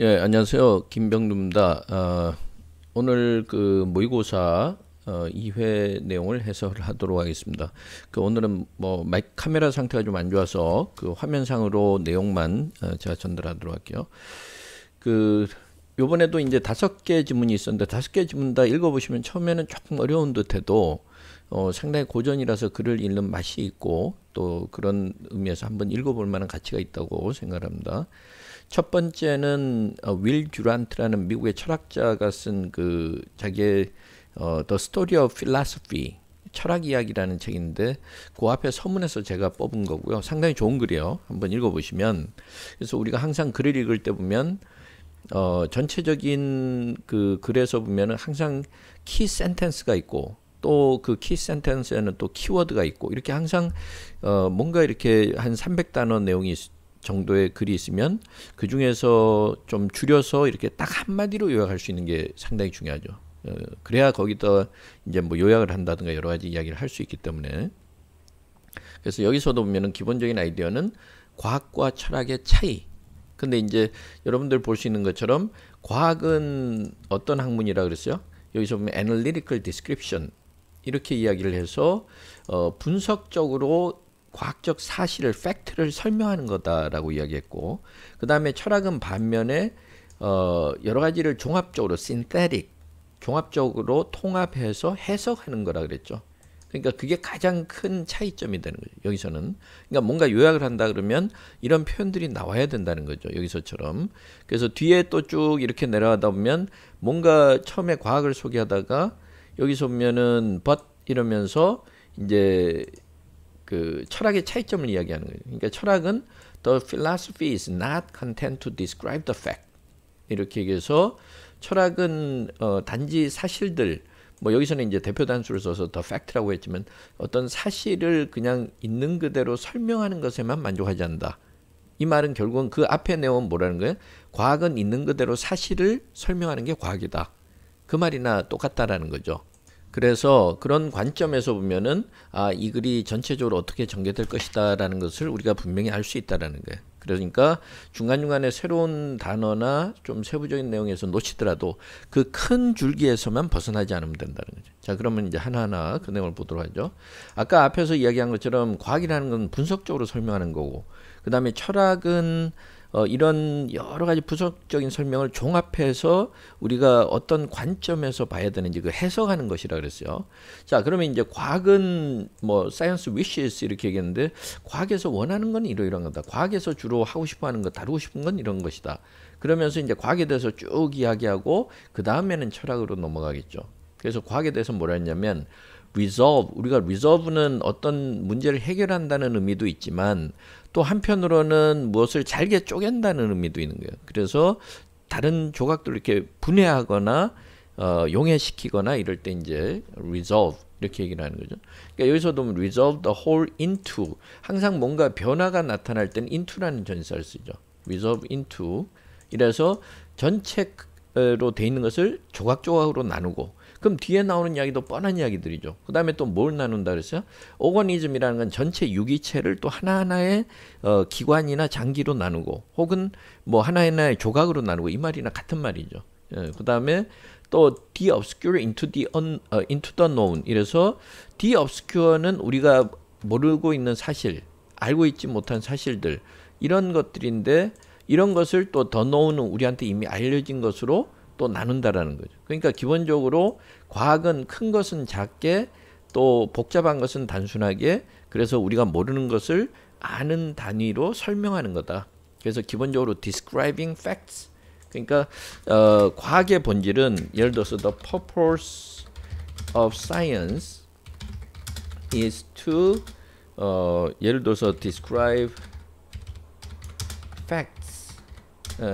예, 안녕하세요. 김병루입니다. 오늘 그 모의고사 2회 내용을 해설을 하도록 하겠습니다. 오늘은 뭐 마이크 카메라 상태가 좀 안 좋아서 그 화면상으로 내용만 제가 전달하도록 할게요. 요번에도 이제 5개 지문이 있었는데 5개 지문 다 읽어보시면 처음에는 조금 어려운 듯해도 상당히 고전이라서 글을 읽는 맛이 있고 또 그런 의미에서 한번 읽어볼 만한 가치가 있다고 생각합니다. 첫 번째는 윌 듀란트라는 미국의 철학자가 쓴 자기의 The Story of Philosophy, 철학 이야기라는 책인데 그 앞에 서문에서 제가 뽑은 거고요. 상당히 좋은 글이에요. 한번 읽어보시면, 그래서 우리가 항상 글을 읽을 때 보면 전체적인 그 글에서 보면은 항상 키 센텐스가 있고 또 그 키 센텐스에는 또 키워드가 있고 이렇게 항상 뭔가 이렇게 한 300단어 내용이 정도의 글이 있으면 그 중에서 좀 줄여서 이렇게 딱 한마디로 요약할 수 있는 게 상당히 중요하죠. 그래야 거기다 이제 뭐 요약을 한다든가 여러 가지 이야기를 할 수 있기 때문에. 그래서 여기서도 보면은 기본적인 아이디어는 과학과 철학의 차이. 근데 이제 여러분들 볼 수 있는 것처럼 과학은 어떤 학문이라 그랬어요? 여기서 보면 analytical description 이렇게 이야기를 해서 분석적으로 과학적 사실을, 팩트를 설명하는 거다라고 이야기했고, 그 다음에 철학은 반면에 여러 가지를 종합적으로 synthetic, 종합적으로 통합해서 해석하는 거라 그랬죠. 그러니까 그게 가장 큰 차이점이 되는 거죠. 여기서는 그러니까 뭔가 요약을 한다 그러면 이런 표현들이 나와야 된다는 거죠. 여기서처럼. 그래서 뒤에 또 쭉 이렇게 내려가다 보면 뭔가 처음에 과학을 소개하다가 여기서 보면은 but 이러면서 이제 그 철학의 차이점을 이야기하는 거예요. 그러니까 철학은 the philosophy is not content to describe the fact. 이렇게 얘기해서 철학은 단지 사실들, 뭐 여기서는 이제 대표 단수를 써서 the fact라고 했지만 어떤 사실을 그냥 있는 그대로 설명하는 것에만 만족하지 않는다. 이 말은 결국은 그 앞에 내용은 뭐라는 거예요? 과학은 있는 그대로 사실을 설명하는 게 과학이다. 그 말이나 똑같다라는 거죠. 그래서 그런 관점에서 보면은 이 글이 전체적으로 어떻게 전개될 것이다라는 것을 우리가 분명히 알 수 있다라는 거예요. 그러니까 중간중간에 새로운 단어나 좀 세부적인 내용에서 놓치더라도 그 큰 줄기에서만 벗어나지 않으면 된다는 거죠. 자, 그러면 이제 하나하나 그 내용을 보도록 하죠. 아까 앞에서 이야기한 것처럼 과학이라는 건 분석적으로 설명하는 거고, 그 다음에 철학은 이런 여러 가지 분석적인 설명을 종합해서 우리가 어떤 관점에서 봐야 되는지 그 해석하는 것이라 그랬어요. 자, 그러면 이제 과학은 뭐 science wishes 이렇게 얘기했는데 과학에서 원하는 건 이러이러한 거다. 과학에서 주로 하고 싶어 하는 것, 다루고 싶은 건 이런 것이다. 그러면서 이제 과학에 대해서 쭉 이야기하고 그 다음에는 철학으로 넘어가겠죠. 그래서 과학에 대해서 뭐라 했냐면 resolve, 우리가 resolve는 어떤 문제를 해결한다는 의미도 있지만 또 한편으로는 무엇을 잘게 쪼갠다는 의미도 있는 거예요. 그래서 다른 조각들을 이렇게 분해하거나 용해시키거나 이럴 때 이제 resolve 이렇게 얘기를 하는 거죠. 그러니까 여기서도 resolve the whole into, 항상 뭔가 변화가 나타날 때는 into라는 전치사를 쓰죠. resolve into. 이래서 전체로 돼 있는 것을 조각조각으로 나누고, 그럼 뒤에 나오는 이야기도 뻔한 이야기들이죠. 그 다음에 또 뭘 나눈다 그랬어요? 오거니즘이라는 건 전체 유기체를 또 하나하나의 기관이나 장기로 나누고 혹은 뭐 하나하나의 조각으로 나누고, 이 말이나 같은 말이죠. 그 다음에 또 de-obscure into the known. 이래서 de-obscure는 우리가 모르고 있는 사실, 알고 있지 못한 사실들, 이런 것들인데 이런 것을 또 the known은 우리한테 이미 알려진 것으로 또 나눈다라는 거죠. 그러니까 기본적으로 과학은 큰 것은 작게, 또 복잡한 것은 단순하게, 그래서 우리가 모르는 것을 아는 단위로 설명하는 거다. 그래서 기본적으로 describing facts. 그러니까 과학의 본질은 예를 들어서 the purpose of science is to 예를 들어서 describe facts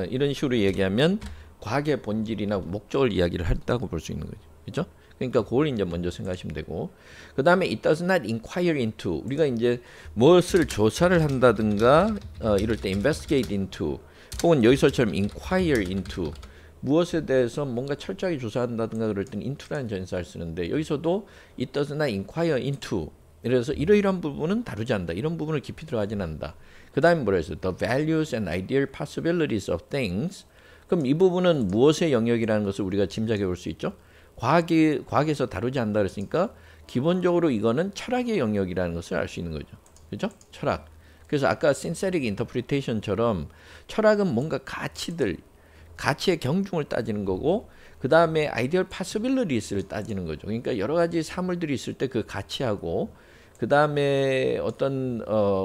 이런 식으로 얘기하면 과학의 본질이나 목적을 이야기를 했다고 볼 수 있는 거죠. 그죠? 그러니까 그걸 이제 먼저 생각하시면 되고, 그 다음에 it does not inquire into, 우리가 이제 무엇을 조사를 한다든가 이럴 때 investigate into, 혹은 여기서처럼 inquire into, 무엇에 대해서 뭔가 철저하게 조사한다든가 그럴 때는 into라는 전치사를 쓰는데 여기서도 it does not inquire into, 그래서 이러이러한 부분은 다루지 않는다. 이런 부분을 깊이 들어가지는 않는다. 그 다음에 뭐라 했어요? The values and ideal possibilities of things 그럼 이 부분은 무엇의 영역이라는 것을 우리가 짐작해 볼 수 있죠? 과학에서 다루지 않는다 그랬으니까 기본적으로 이거는 철학의 영역이라는 것을 알 수 있는 거죠. 그죠? 철학. 그래서 아까 synthetic interpretation처럼 철학은 뭔가 가치의 경중을 따지는 거고 그 다음에 ideal possibilities를 따지는 거죠. 그러니까 여러 가지 사물들이 있을 때 그 가치하고 그 다음에 어떤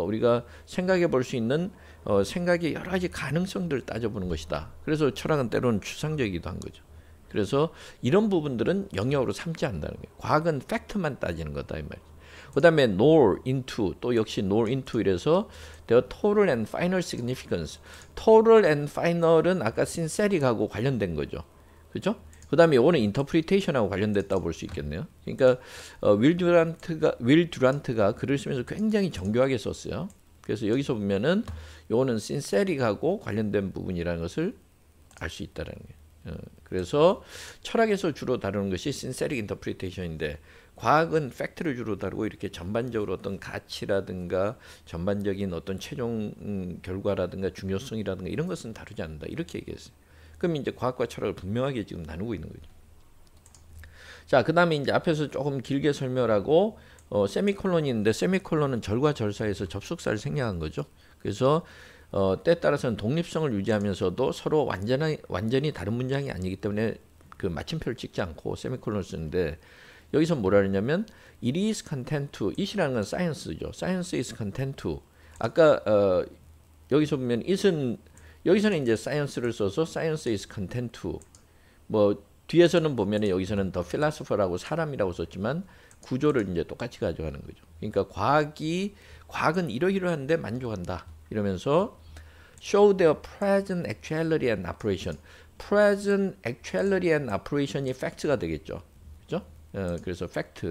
우리가 생각해 볼 수 있는 생각의 여러 가지 가능성들을 따져보는 것이다. 그래서 철학은 때로는 추상적이기도 한 거죠. 그래서 이런 부분들은 영역으로 삼지 않는다는 거예요. 과학은 팩트만 따지는 거다 이 말이죠. 그 다음에 nor into 또 역시 nor into 이래서 the total and final significance. total and final은 아까 synthetic하고 관련된 거죠. 그죠? 그 다음에 이거는 interpretation하고 관련됐다고 볼 수 있겠네요. 그러니까 윌 듀란트가 글을 쓰면서 굉장히 정교하게 썼어요. 그래서 여기서 보면은 이거는 synthetic하고 관련된 부분이라는 것을 알 수 있다는 거예요. 그래서 철학에서 주로 다루는 것이 synthetic interpretation인데 과학은 팩트를 주로 다루고 이렇게 전반적으로 어떤 가치라든가 전반적인 어떤 최종 결과라든가 중요성이라든가 이런 것은 다루지 않는다. 이렇게 얘기했어요. 그럼 이제 과학과 철학을 분명하게 지금 나누고 있는 거죠. 자, 그 다음에 이제 앞에서 조금 길게 설명하고 세미콜론이 있는데 세미콜론은 절과 절 사이에서 접속사를 생략한 거죠. 그래서 때에 따라서는 독립성을 유지하면서도 서로 완전히 다른 문장이 아니기 때문에 그 마침표를 찍지 않고 세미콜론을 쓰는데 여기서 뭐라 그러냐면 it is content to it이라는 건 science죠. science is content to 아까 여기서 보면 it은 여기서는 이제 science를 써서 science is content to 뭐 뒤에서는 보면 여기서는 the philosopher라고 사람이라고 썼지만 구조를 이제 똑같이 가져가는 거죠. 그러니까 과학은 이러이러한데 만족한다. 이러면서 show their present actuality and operation. present actuality and operation이 fact가 되겠죠. 그죠? 그래서 fact.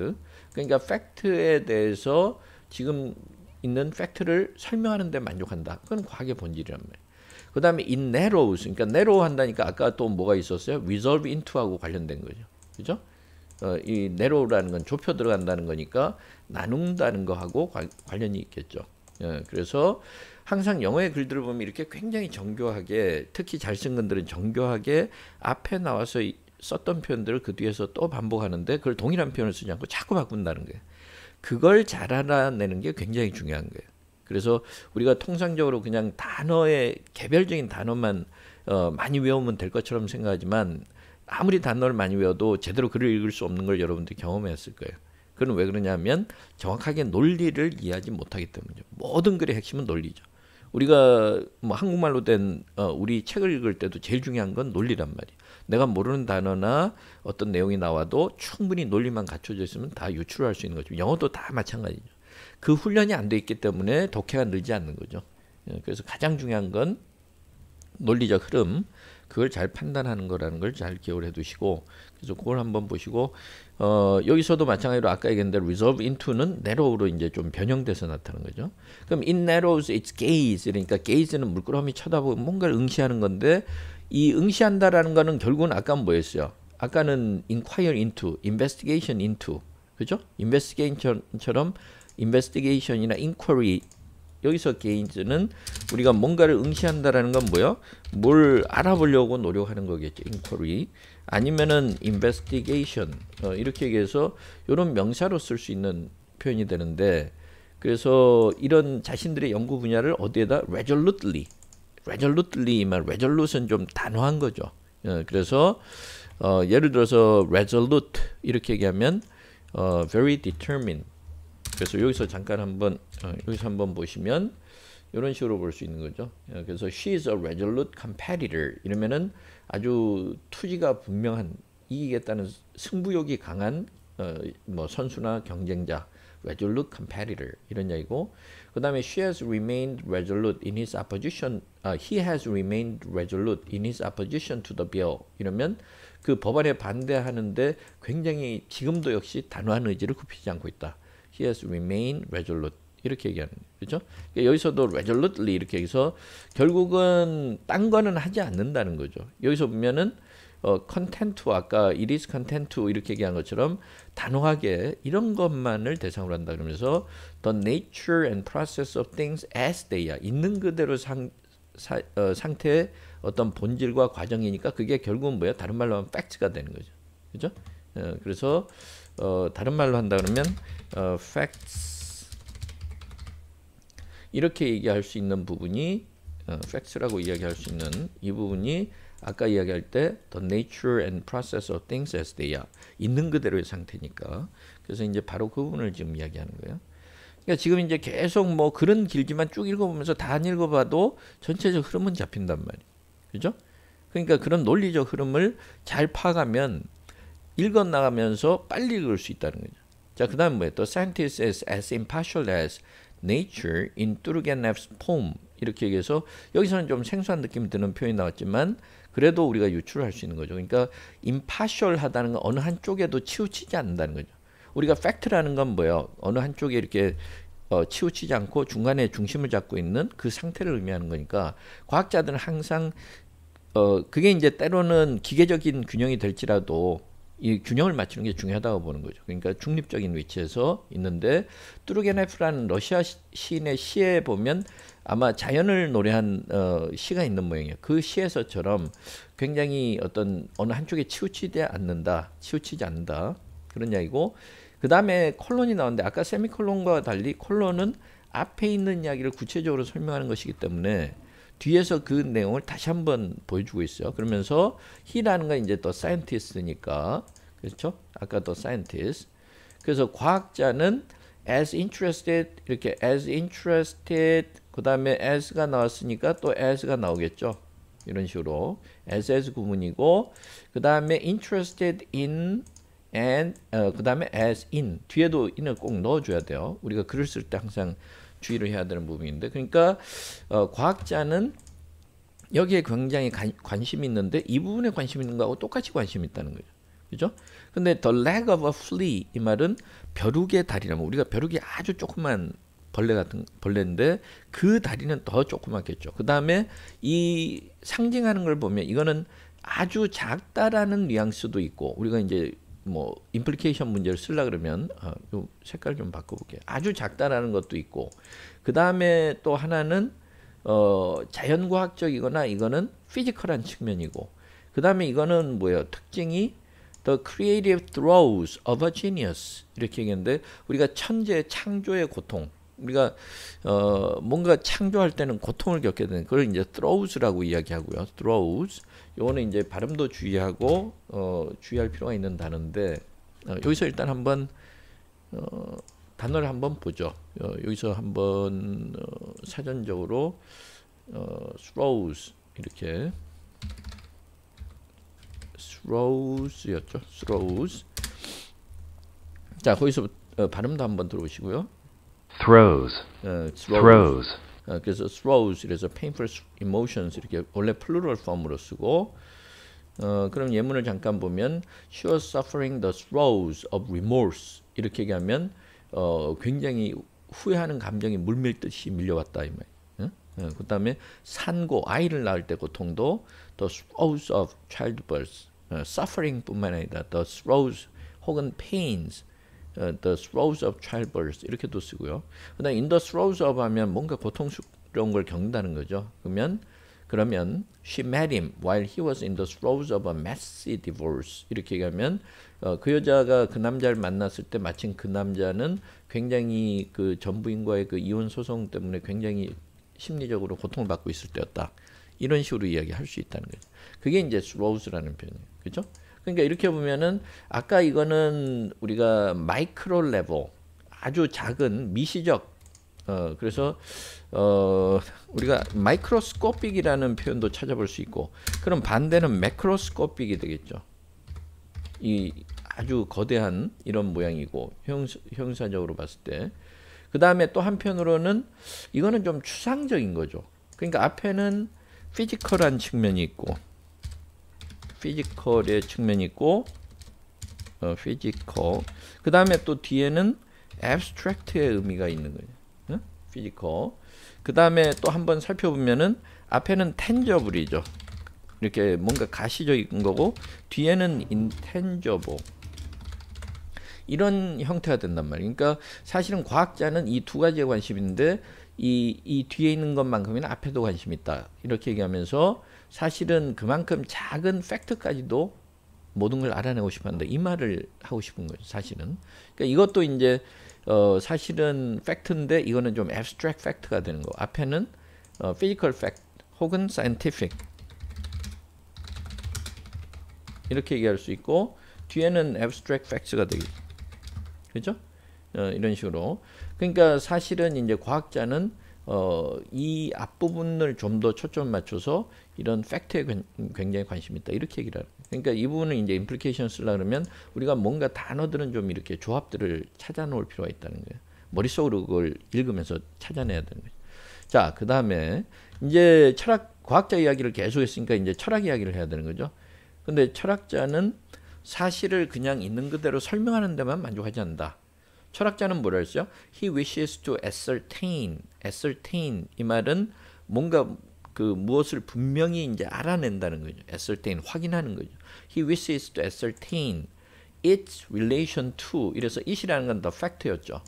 그러니까 fact에 대해서 지금 있는 팩트를 설명하는 데 만족한다. 그건 과학의 본질이란 말이에요. 그 다음에 in narrows, 그러니까 narrow 한다니까 아까 또 뭐가 있었어요? resolve into하고 관련된 거죠. 그죠? 이 narrow라는 건 좁혀 들어간다는 거니까 나눈다는 거하고 관련이 있겠죠. 그래서 항상 영어의 글들을 보면 이렇게 굉장히 정교하게 특히 잘 쓴 것들은 정교하게 앞에 나와서 썼던 표현들을 그 뒤에서 또 반복하는데 그걸 동일한 표현을 쓰지 않고 자꾸 바꾼다는 거예요. 그걸 잘 알아내는 게 굉장히 중요한 거예요. 그래서 우리가 통상적으로 그냥 개별적인 단어만 많이 외우면 될 것처럼 생각하지만 아무리 단어를 많이 외워도 제대로 글을 읽을 수 없는 걸 여러분들이 경험했을 거예요. 그건 왜 그러냐면 정확하게 논리를 이해하지 못하기 때문이죠. 모든 글의 핵심은 논리죠. 우리가 뭐 한국말로 된 우리 책을 읽을 때도 제일 중요한 건 논리란 말이에요. 내가 모르는 단어나 어떤 내용이 나와도 충분히 논리만 갖춰져 있으면 다 유출할 수 있는 거죠. 영어도 다 마찬가지죠. 그 훈련이 안 돼 있기 때문에 독해가 늘지 않는 거죠. 그래서 가장 중요한 건 논리적 흐름, 그걸 잘 판단하는 거라는 걸 잘 기억을 해두시고, 그래서 그걸 한번 보시고, 여기서도 마찬가지로 아까 얘기했는데 resolve into는 narrow로 이제 좀 변형돼서 나타나는 거죠. 그럼 it narrows its gaze, 그러니까 gaze는 물끄러미 쳐다보고 뭔가를 응시하는 건데, 이 응시한다라는 거는 결국은 아까 뭐였어요? 아까는 inquire into, investigation into, 그죠? investigation처럼 investigation이나 inquiry 여기서 gaze는 우리가 뭔가를 응시한다라는 건 뭐요? 뭘 알아보려고 노력하는 거겠죠. inquiry 아니면은 investigation 이렇게 얘기해서 이런 명사로 쓸 수 있는 표현이 되는데 그래서 이런 자신들의 연구 분야를 어디에다 resolutely만 resolute는 좀 단호한 거죠. 그래서 예를 들어서 resolute 이렇게 얘기하면 very determined. 그래서 여기서 잠깐 한번 여기서 한번 보시면 이런 식으로 볼 수 있는 거죠. 그래서 she is a resolute competitor 이러면은 아주 투지가 분명한 이기겠다는 승부욕이 강한 뭐 선수나 경쟁자 resolute competitor 이런 얘기고 그다음에 she has remained resolute in his opposition he has remained resolute in his opposition to the bill 이러면 그 법안에 반대하는데 굉장히 지금도 역시 단호한 의지를 굽히지 않고 있다. He has remained resolute 이렇게 얘기하는 거죠. 그렇죠? 그러니까 여기서도 resolutely 이렇게 해서 결국은 딴 거는 하지 않는다는 거죠. 여기서 보면은 content 아까 it is content to 이렇게 얘기한 것처럼 단호하게 이런 것만을 대상으로 한다 그러면서 the nature and process of things as they are 있는 그대로 상태에 어떤 본질과 과정이니까 그게 결국은 뭐야? 다른 말로 하면 팩트가 되는 거죠. 그죠? 그래서 다른 말로 한다 그러면 facts 이렇게 얘기할 수 있는 부분이 facts라고 이야기할 수 있는 이 부분이 아까 이야기할 때 the nature and process of things as they are 있는 그대로의 상태니까 그래서 이제 바로 그 부분을 지금 이야기하는 거예요. 그러니까 지금 이제 계속 뭐 글은 길지만 쭉 읽어보면서 다 안 읽어봐도 전체적 흐름은 잡힌단 말이에요. 그죠? 그러니까 그런 논리적 흐름을 잘 파가면 읽어 나가면서 빨리 읽을 수 있다는 거죠. 자, 그 다음 뭐예요? The scientist is as impartial as nature in Turgenev's poem. 이렇게 얘기해서 여기서는 좀 생소한 느낌 드는 표현이 나왔지만 그래도 우리가 유출할 수 있는 거죠. 그러니까 impartial하다는 건 어느 한쪽에도 치우치지 않는다는 거죠. 우리가 팩트라는 건 뭐예요? 어느 한쪽에 이렇게 치우치지 않고 중간에 중심을 잡고 있는 그 상태를 의미하는 거니까 과학자들은 항상 그게 이제 때로는 기계적인 균형이 될지라도 이 균형을 맞추는 게 중요하다고 보는 거죠. 그러니까 중립적인 위치에서 있는데 뚜르게네프라는 러시아 시인의 시에 보면 아마 자연을 노래한 시가 있는 모양이에요. 그 시에서처럼 굉장히 어떤 어느 한쪽에 치우치지 않는다 그런 이야기고 그 다음에 콜론이 나오는데 아까 세미콜론과 달리 콜론은 앞에 있는 이야기를 구체적으로 설명하는 것이기 때문에 뒤에서 그 내용을 다시 한번 보여주고 있어요. 그러면서 he라는 건 이제 더 scientist니까 그렇죠? 아까 더 scientist. 그래서 과학자는 as interested 이렇게 as interested 그 다음에 as가 나왔으니까 또 as가 나오겠죠. 이런 식으로 as 구문이고 그 다음에 interested in and 그 다음에 as in 뒤에도 in을 꼭 넣어줘야 돼요. 우리가 글을 쓸 때 항상 주의를 해야 되는 부분인데 그러니까 과학자는 여기에 굉장히 관심이 있는데 이 부분에 관심 있는 거하고 똑같이 관심이 있다는 거죠. 그죠? 근데 the leg of a flea 이 말은 벼룩의 다리라면 우리가 벼룩이 아주 조그만 벌레 같은 벌레인데 그 다리는 더 조그맣겠죠. 그 다음에 이 상징하는 걸 보면 이거는 아주 작다라는 뉘앙스도 있고 우리가 이제 뭐 임플리케이션 문제를 쓰려 그러면 요 색깔 좀 바꿔볼게요. 아주 작다라는 것도 있고 그 다음에 또 하나는 자연과학적이거나 이거는 피지컬한 측면이고 그 다음에 이거는 뭐예요? 특징이 the creative throes of a genius 이렇게 얘기했는데 우리가 천재 창조의 고통 우리가 뭔가 창조할 때는 고통을 겪게 되는 그걸 이제 throws라고 이야기하고요. throws 요거는 이제 발음도 주의하고 주의할 필요가 있는 단어인데 여기서 일단 한번 단어를 한번 보죠. 여기서 한번 사전적으로 throws 이렇게 throws였죠. throws. 자 거기서 발음도 한번 들어보시고요. throws, throws. 그래서 throws 이래서 painful emotions 이렇게 원래 플루럴 폼으로 쓰고 그럼 예문을 잠깐 보면 she was suffering the throes of remorse 이렇게 얘기하면 굉장히 후회하는 감정이 물밀듯이 밀려왔다 이 말. 그 다음에 산고 아이를 낳을 때 고통도 the throes of childbirth suffering 뿐만 아니라 the throes 혹은 pains the throes of childbirth 이렇게도 쓰고요. 그다음 in the throes of 하면 뭔가 고통스러운 걸 겪는다는 거죠. 그러면 she met him while he was in the throes of a messy divorce 이렇게 얘기하면 그 여자가 그 남자를 만났을 때 마침 그 남자는 굉장히 그 전 부인과의 그 이혼 소송 때문에 굉장히 심리적으로 고통을 받고 있을 때였다. 이런 식으로 이야기할 수 있다는 거죠. 그게 이제 throws라는 표현이에요. 그렇죠? 그러니까 이렇게 보면은 아까 이거는 우리가 마이크로 레벨 아주 작은 미시적 그래서 우리가 마이크로스코픽이라는 표현도 찾아볼 수 있고 그럼 반대는 매크로스코픽이 되겠죠. 이 아주 거대한 이런 모양이고 형용사적으로 봤을 때 그 다음에 또 한편으로는 이거는 좀 추상적인 거죠. 그러니까 앞에는 피지컬한 측면이 있고 피지컬의 측면이 있고 피지컬 그 다음에 또 뒤에는 abstract의 의미가 있는 거예요. 피지컬 그 다음에 또 한번 살펴보면은 앞에는 tangible이죠. 이렇게 뭔가 가시적인 거고 뒤에는 intangible 이런 형태가 된단 말이에요. 그러니까 사실은 과학자는 이 두 가지에 관심이 있는데 이 뒤에 있는 것만큼이나 앞에도 관심이 있다. 이렇게 얘기하면서 사실은 그만큼 작은 팩트까지도 모든 걸 알아내고 싶어 한다. 이 말을 하고 싶은 거죠. 사실은. 그러니까 이것도 이제 사실은 팩트인데 이거는 좀 abstract fact가 되는 거. 앞에는 physical fact 혹은 scientific 이렇게 얘기할 수 있고 뒤에는 abstract facts가 되겠죠. 그렇죠? 이런 식으로. 그러니까 사실은 이제 과학자는 이 앞부분을 좀 더 초점 맞춰서 이런 팩트에 굉장히 관심이 있다. 이렇게 얘기를 해요. 그러니까 이 부분은 이제 임플리케이션 쓰려고 그러면 우리가 뭔가 단어들은 좀 이렇게 조합들을 찾아 놓을 필요가 있다는 거예요. 머릿속으로 그걸 읽으면서 찾아내야 되는 거예요. 자, 그 다음에 이제 과학자 이야기를 계속 했으니까 이제 철학 이야기를 해야 되는 거죠. 근데 철학자는 사실을 그냥 있는 그대로 설명하는 데만 만족하지 않는다. 철학자는 뭐라 했어요? He wishes to ascertain. ascertain 이 말은 뭔가 그 무엇을 분명히 이제 알아낸다는 거죠. ascertain 확인하는 거죠. He wishes to ascertain its relation to. 이래서 it이라는 건 the fact였죠.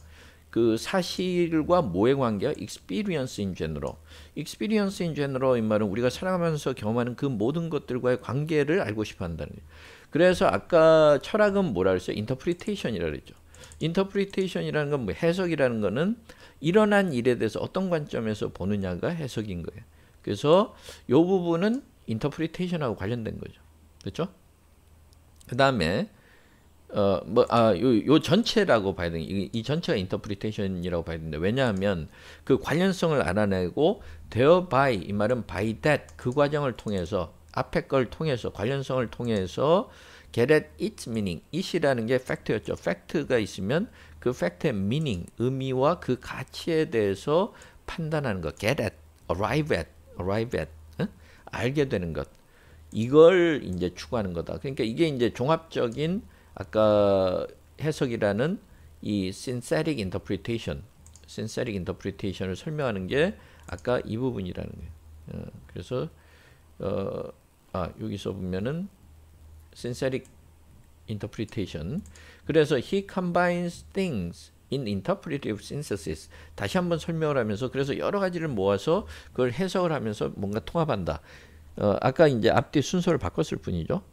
그 사실과 뭐의 관계야? experience in general. experience in general 이 말은 우리가 살아가면서 경험하는 그 모든 것들과의 관계를 알고 싶어 한다는 거예요. 그래서 아까 철학은 뭐라 그랬어요? interpretation이라 그랬죠. interpretation이라는 건 뭐 해석이라는 거는 일어난 일에 대해서 어떤 관점에서 보느냐가 해석인 거예요. 그래서 이 부분은 interpretation하고 관련된 거죠. 그렇죠? 그 다음에 요 전체라고 봐야 되는 이 전체가 interpretation이라고 봐야 되는데 왜냐하면 그 관련성을 알아내고 thereby 이 말은 by that 그 과정을 통해서 앞에 걸 통해서 관련성을 통해서 get at its meaning. it이라는 게 fact였죠. fact가 있으면 그 fact의 meaning, 의미와 그 가치에 대해서 판단하는 것. get at, arrive at, 알게 되는 것. 이걸 이제 추구하는 거다. 그러니까 이게 이제 종합적인 아까 해석이라는 이 synthetic interpretation을 설명하는 게 아까 이 부분이라는 거예요. 그래서 여기서 보면은 synthetic interpretation. 그래서 he combines things in interpretive synthesis. 다시 한번 설명을 하면서 그래서 여러 가지를 모아서 그걸 해석을 하면서 뭔가 통합한다. 아까 이제 앞뒤 순서를 바꿨을 뿐이죠.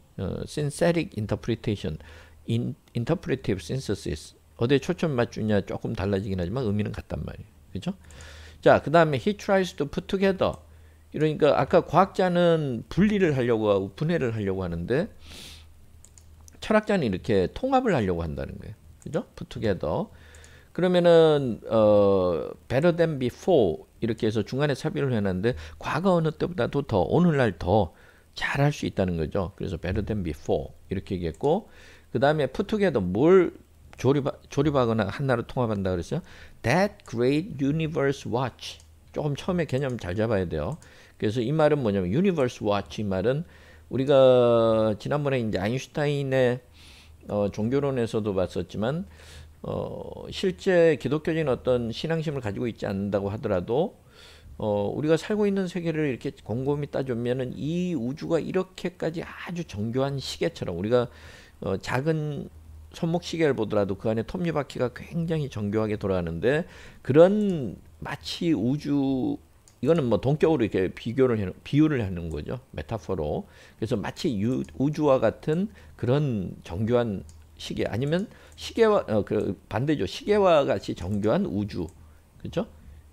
synthetic interpretation, interpretive synthesis. 어디에 초점 맞추냐 조금 달라지긴 하지만 의미는 같단 말이에요. 그렇죠? 자, 그 다음에 he tries to put together. 이러니까 아까 과학자는 분리를 하려고 하고 분해를 하려고 하는데 철학자는 이렇게 통합을 하려고 한다는 거예요. 그죠? put together. 그러면은 better than before 이렇게 해서 중간에 삽입을 해놨는데 과거 어느 때보다도 더 오늘날 더 잘할 수 있다는 거죠. 그래서 better than before 이렇게 얘기했고 그 다음에 put together 뭘 조립하거나 하나로 통합한다 그랬어요. That great universe watch. 조금 처음에 개념 잘 잡아야 돼요. 그래서 이 말은 뭐냐면 universe watch 이 말은 우리가 지난번에 이제 아인슈타인의 종교론에서도 봤었지만 실제 기독교적인 어떤 신앙심을 가지고 있지 않는다고 하더라도 우리가 살고 있는 세계를 이렇게 곰곰이 따져보면은 이 우주가 이렇게까지 아주 정교한 시계처럼 우리가 작은 손목 시계를 보더라도 그 안에 톱니바퀴가 굉장히 정교하게 돌아가는데 그런 마치 우주 이거는 뭐 동격으로 이렇게 비유를 하는 거죠. 메타포로. 그래서 마치 우주와 같은 그런 정교한 시계 아니면 시계와 그 반대죠. 시계와 같이 정교한 우주. 그렇죠?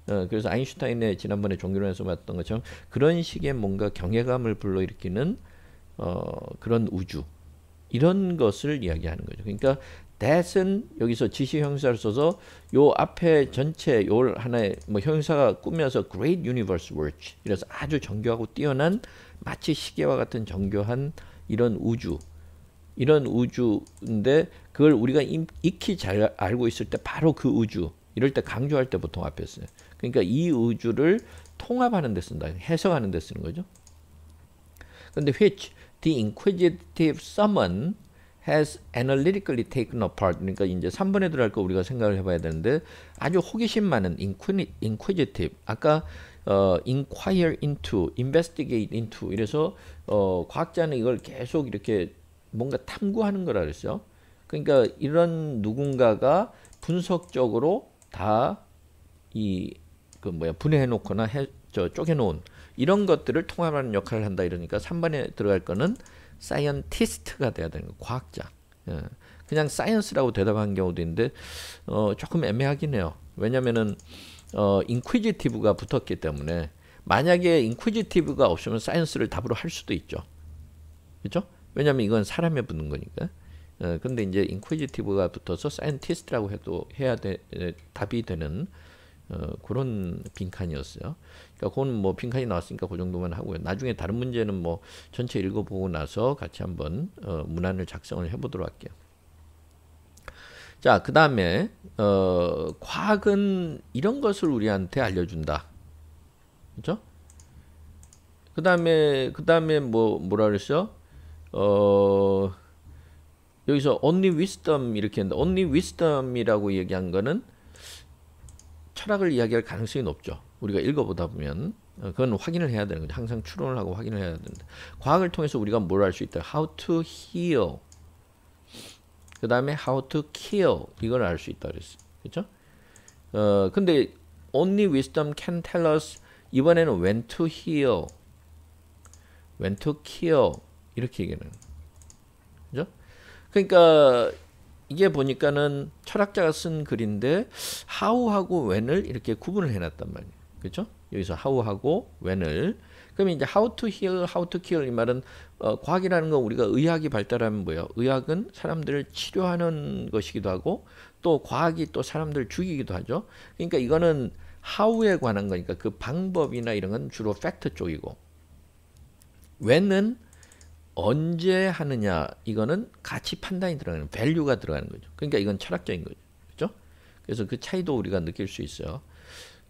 그래서 아인슈타인의 지난번에 종교론에서 봤던 것처럼 그런 식의 뭔가 경외감을 불러일으키는 그런 우주. 이런 것을 이야기하는 거죠. 그러니까 that은 여기서 지시 형사를 써서 요 앞에 전체 요 하나의 뭐 형사가 꾸며서 great universe watch. 이래서 아주 정교하고 뛰어난 마치 시계와 같은 정교한 이런 우주. 이런 우주인데 그걸 우리가 익히 잘 알고 있을 때 바로 그 우주. 이럴 때 강조할 때 보통 앞에 써요. 그러니까 이 우주를 통합하는 데 쓴다. 해석하는 데 쓰는 거죠. 근데 which the inquisitive someone has analytically taken apart. 그러니까 이제 3번에 들어갈 거 우리가 생각을 해봐야 되는데 아주 호기심 많은 inquisitive. 아까 inquire into, investigate into. 이래서 과학자는 이걸 계속 이렇게 뭔가 탐구하는 거라 그랬어요. 그러니까 이런 누군가가 분석적으로 다 분해해 놓거나 쪼개 놓은 이런 것들을 통합하는 역할을 한다 이러니까 3번에 들어갈 거는 scientist가 돼야 되는 거. 과학자. 예. 그냥 science라고 대답한 경우도 있는데 조금 애매하긴 해요. 왜냐면은 inquisitive가 붙었기 때문에 만약에 inquisitive가 없으면 science를 답으로 할 수도 있죠. 그렇죠? 왜냐면 이건 사람에 붙는 거니까. 근데 이제 inquisitive가 붙어서 scientist라고 해야 답이 되는 그런 빈칸이었어요. 그러니까 그건 뭐 빈칸이 나왔으니까 그 정도만 하고요. 나중에 다른 문제는 뭐 전체 읽어보고 나서 같이 한번 문안을 작성을 해보도록 할게요. 자, 그 다음에 과학은 이런 것을 우리한테 알려준다. 그렇죠? 그 다음에 뭐라 그랬어? 여기서 only wisdom 이렇게 했는데 only wisdom이라고 얘기한 거는 철학을 이야기할 가능성이 높죠. 우리가 읽어보다 보면 그건 확인을 해야 되는 거죠. 항상 추론을 하고 확인을 해야 되는데 과학을 통해서 우리가 뭘 알 수 있다. How to heal. 그 다음에 how to kill 이걸 알 수 있다 그랬어요. 그렇죠? 근데 only wisdom can tell us 이번에는 when to heal, when to kill 이렇게 얘기하는 그죠? 그러니까 이게 보니까는 철학자가 쓴 글인데 how하고 when을 이렇게 구분을 해놨단 말이에요. 그렇죠? 여기서 how하고 when을 그러면 이제 how to heal, how to kill 이 말은 과학이라는 건 우리가 의학이 발달하면 뭐예요? 의학은 사람들을 치료하는 것이기도 하고 또 과학이 또 사람들을 죽이기도 하죠. 그러니까 이거는 how에 관한 거니까 그 방법이나 이런 건 주로 팩트 쪽이고 when은 언제 하느냐 이거는 가치 판단이 들어가는 밸류가 들어가는 거죠. 그러니까 이건 철학적인 거죠. 그렇죠? 그래서 그 차이도 우리가 느낄 수 있어요.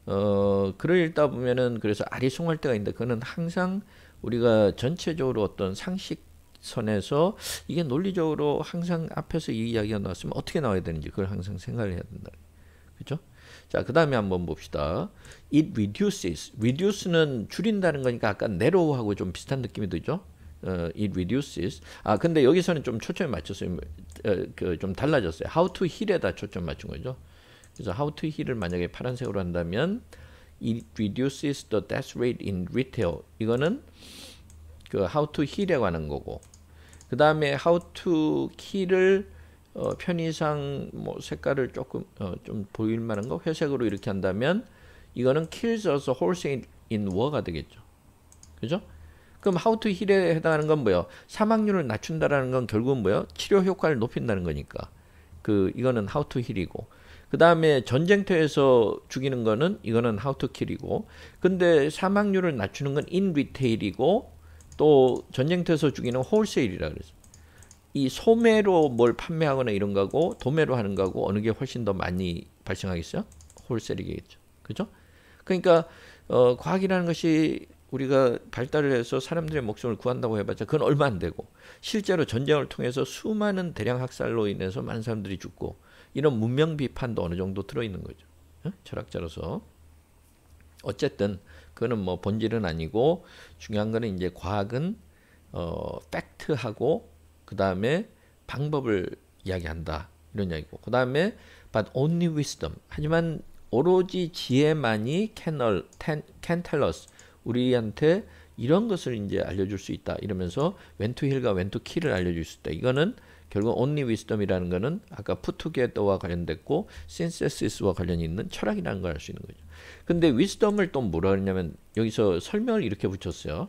글을 읽다 보면은 그래서 아리송할 때가 있는데 그거는 항상 우리가 전체적으로 어떤 상식선에서 이게 논리적으로 항상 앞에서 이 이야기가 나왔으면 어떻게 나와야 되는지 그걸 항상 생각을 해야 된다. 그렇죠? 자, 그 다음에 한번 봅시다. It reduces. reduce는 줄인다는 거니까 아까 narrow하고 좀 비슷한 느낌이 들죠? it reduces. 근데 여기서는 좀 초점이 맞췄어요. 좀 달라졌어요. how to heal에다 초점 맞춘 거죠. 그래서 how to heal을 만약에 파란색으로 한다면 it reduces the death rate in retail. 이거는 그 how to heal에 관한 거고. 그 다음에 how to kill을 편의상 뭐 색깔을 조금 좀 보일 만한 거 회색으로 이렇게 한다면 이거는 kills us wholesale in war가 되겠죠. 그죠? 그럼 how to heal에 해당하는 건 뭐예요? 사망률을 낮춘다라는 건 결국은 뭐예요? 치료 효과를 높인다는 거니까. 이거는 how to heal이고. 그 다음에 전쟁터에서 죽이는 거는 이거는 how to kill이고. 근데 사망률을 낮추는 건 in retail이고 또 전쟁터에서 죽이는 wholesale이라 그랬어요. 이 소매로 뭘 판매하거나 이런 거고 도매로 하는 거고 어느 게 훨씬 더 많이 발생하겠어요? 홀셀이겠죠. 그죠? 그러니까 과학이라는 것이 우리가 발달을 해서 사람들의 목숨을 구한다고 해봤자 그건 얼마 안 되고 실제로 전쟁을 통해서 수많은 대량 학살로 인해서 많은 사람들이 죽고 이런 문명 비판도 어느 정도 들어있는 거죠. 철학자로서. 어쨌든 그거는 뭐 본질은 아니고 중요한 거는 이제 과학은 팩트하고 그 다음에 방법을 이야기한다 이런 이야기고 그 다음에 but only wisdom 하지만 오로지 지혜만이 can tell us 우리한테 이런 것을 이제 알려줄 수 있다 이러면서 when to heal과 when to kill을 알려줄 수 있다. 이거는 결국 only wisdom이라는 거는 아까 put together와 관련됐고 synthesis와 관련이 있는 철학이라는 걸 알 수 있는 거죠. 근데 wisdom을 또 뭐라 그러냐면 여기서 설명을 이렇게 붙였어요.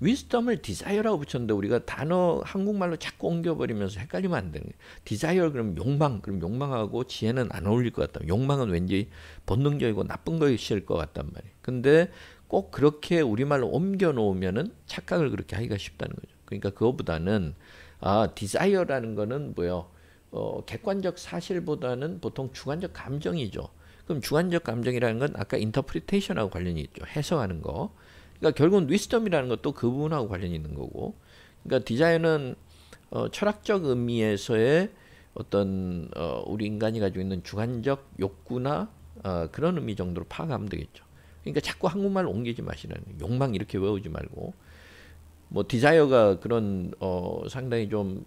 wisdom을 desire라고 붙였는데 우리가 단어 한국말로 자꾸 옮겨버리면서 헷갈리면 안 되는 거예요. desire 그럼 욕망, 그럼 욕망하고 지혜는 안 어울릴 것 같다. 욕망은 왠지 본능적이고 나쁜 것일 것 같단 말이에요. 근데 꼭 그렇게 우리말로 옮겨 놓으면은 착각을 그렇게 하기가 쉽다는 거죠. 그러니까 그거보다는 desire라는 거는 뭐요? 객관적 사실보다는 보통 주관적 감정이죠. 그럼 주관적 감정이라는 건 아까 interpretation하고 관련이 있죠. 해석하는 거. 그러니까 결국은 wisdom이라는 것도 그 부분하고 관련이 있는 거고. 그러니까 디자인은 철학적 의미에서의 어떤 우리 인간이 가지고 있는 주관적 욕구나 그런 의미 정도로 파악하면 되겠죠. 그러니까 자꾸 한국말로 옮기지 마시라는 거예요. 욕망 이렇게 외우지 말고. 뭐 디자이어가 그런 상당히 좀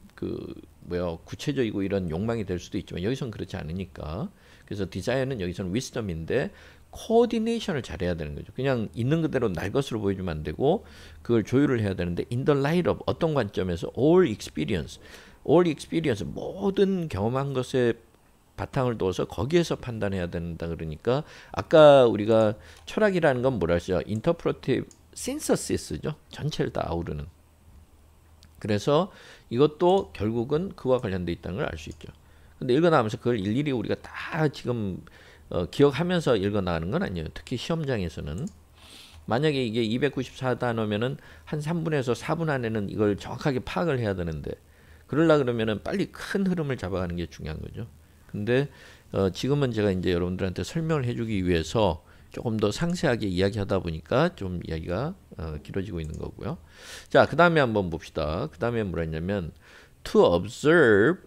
구체적이고 이런 욕망이 될 수도 있지만 여기서는 그렇지 않으니까. 그래서 디자이어는 여기서는 wisdom인데 코디네이션을 잘해야 되는 거죠. 그냥 있는 그대로 날 것으로 보여주면 안 되고 그걸 조율을 해야 되는데 in the light of 어떤 관점에서 all experience 모든 경험한 것에 바탕을 둬서 거기에서 판단해야 된다. 그러니까 아까 우리가 철학이라는 건 뭐라 하죠? interpretive synthesis죠. 전체를 다 아우르는. 그래서 이것도 결국은 그와 관련돼 있다는 걸 알 수 있죠. 근데 읽어나가면서 그걸 일일이 우리가 다 지금 기억하면서 읽어나가는 건 아니에요. 특히 시험장에서는. 만약에 이게 294단어면은 한 3분에서 4분 안에는 이걸 정확하게 파악을 해야 되는데 그러려 그러면은 빨리 큰 흐름을 잡아가는 게 중요한 거죠. 근데 지금은 제가 이제 여러분들한테 설명을 해주기 위해서 조금 더 상세하게 이야기하다 보니까 좀 이야기가 길어지고 있는 거고요. 자, 그 다음에 한번 봅시다. 그 다음에 뭐라 했냐면 to observe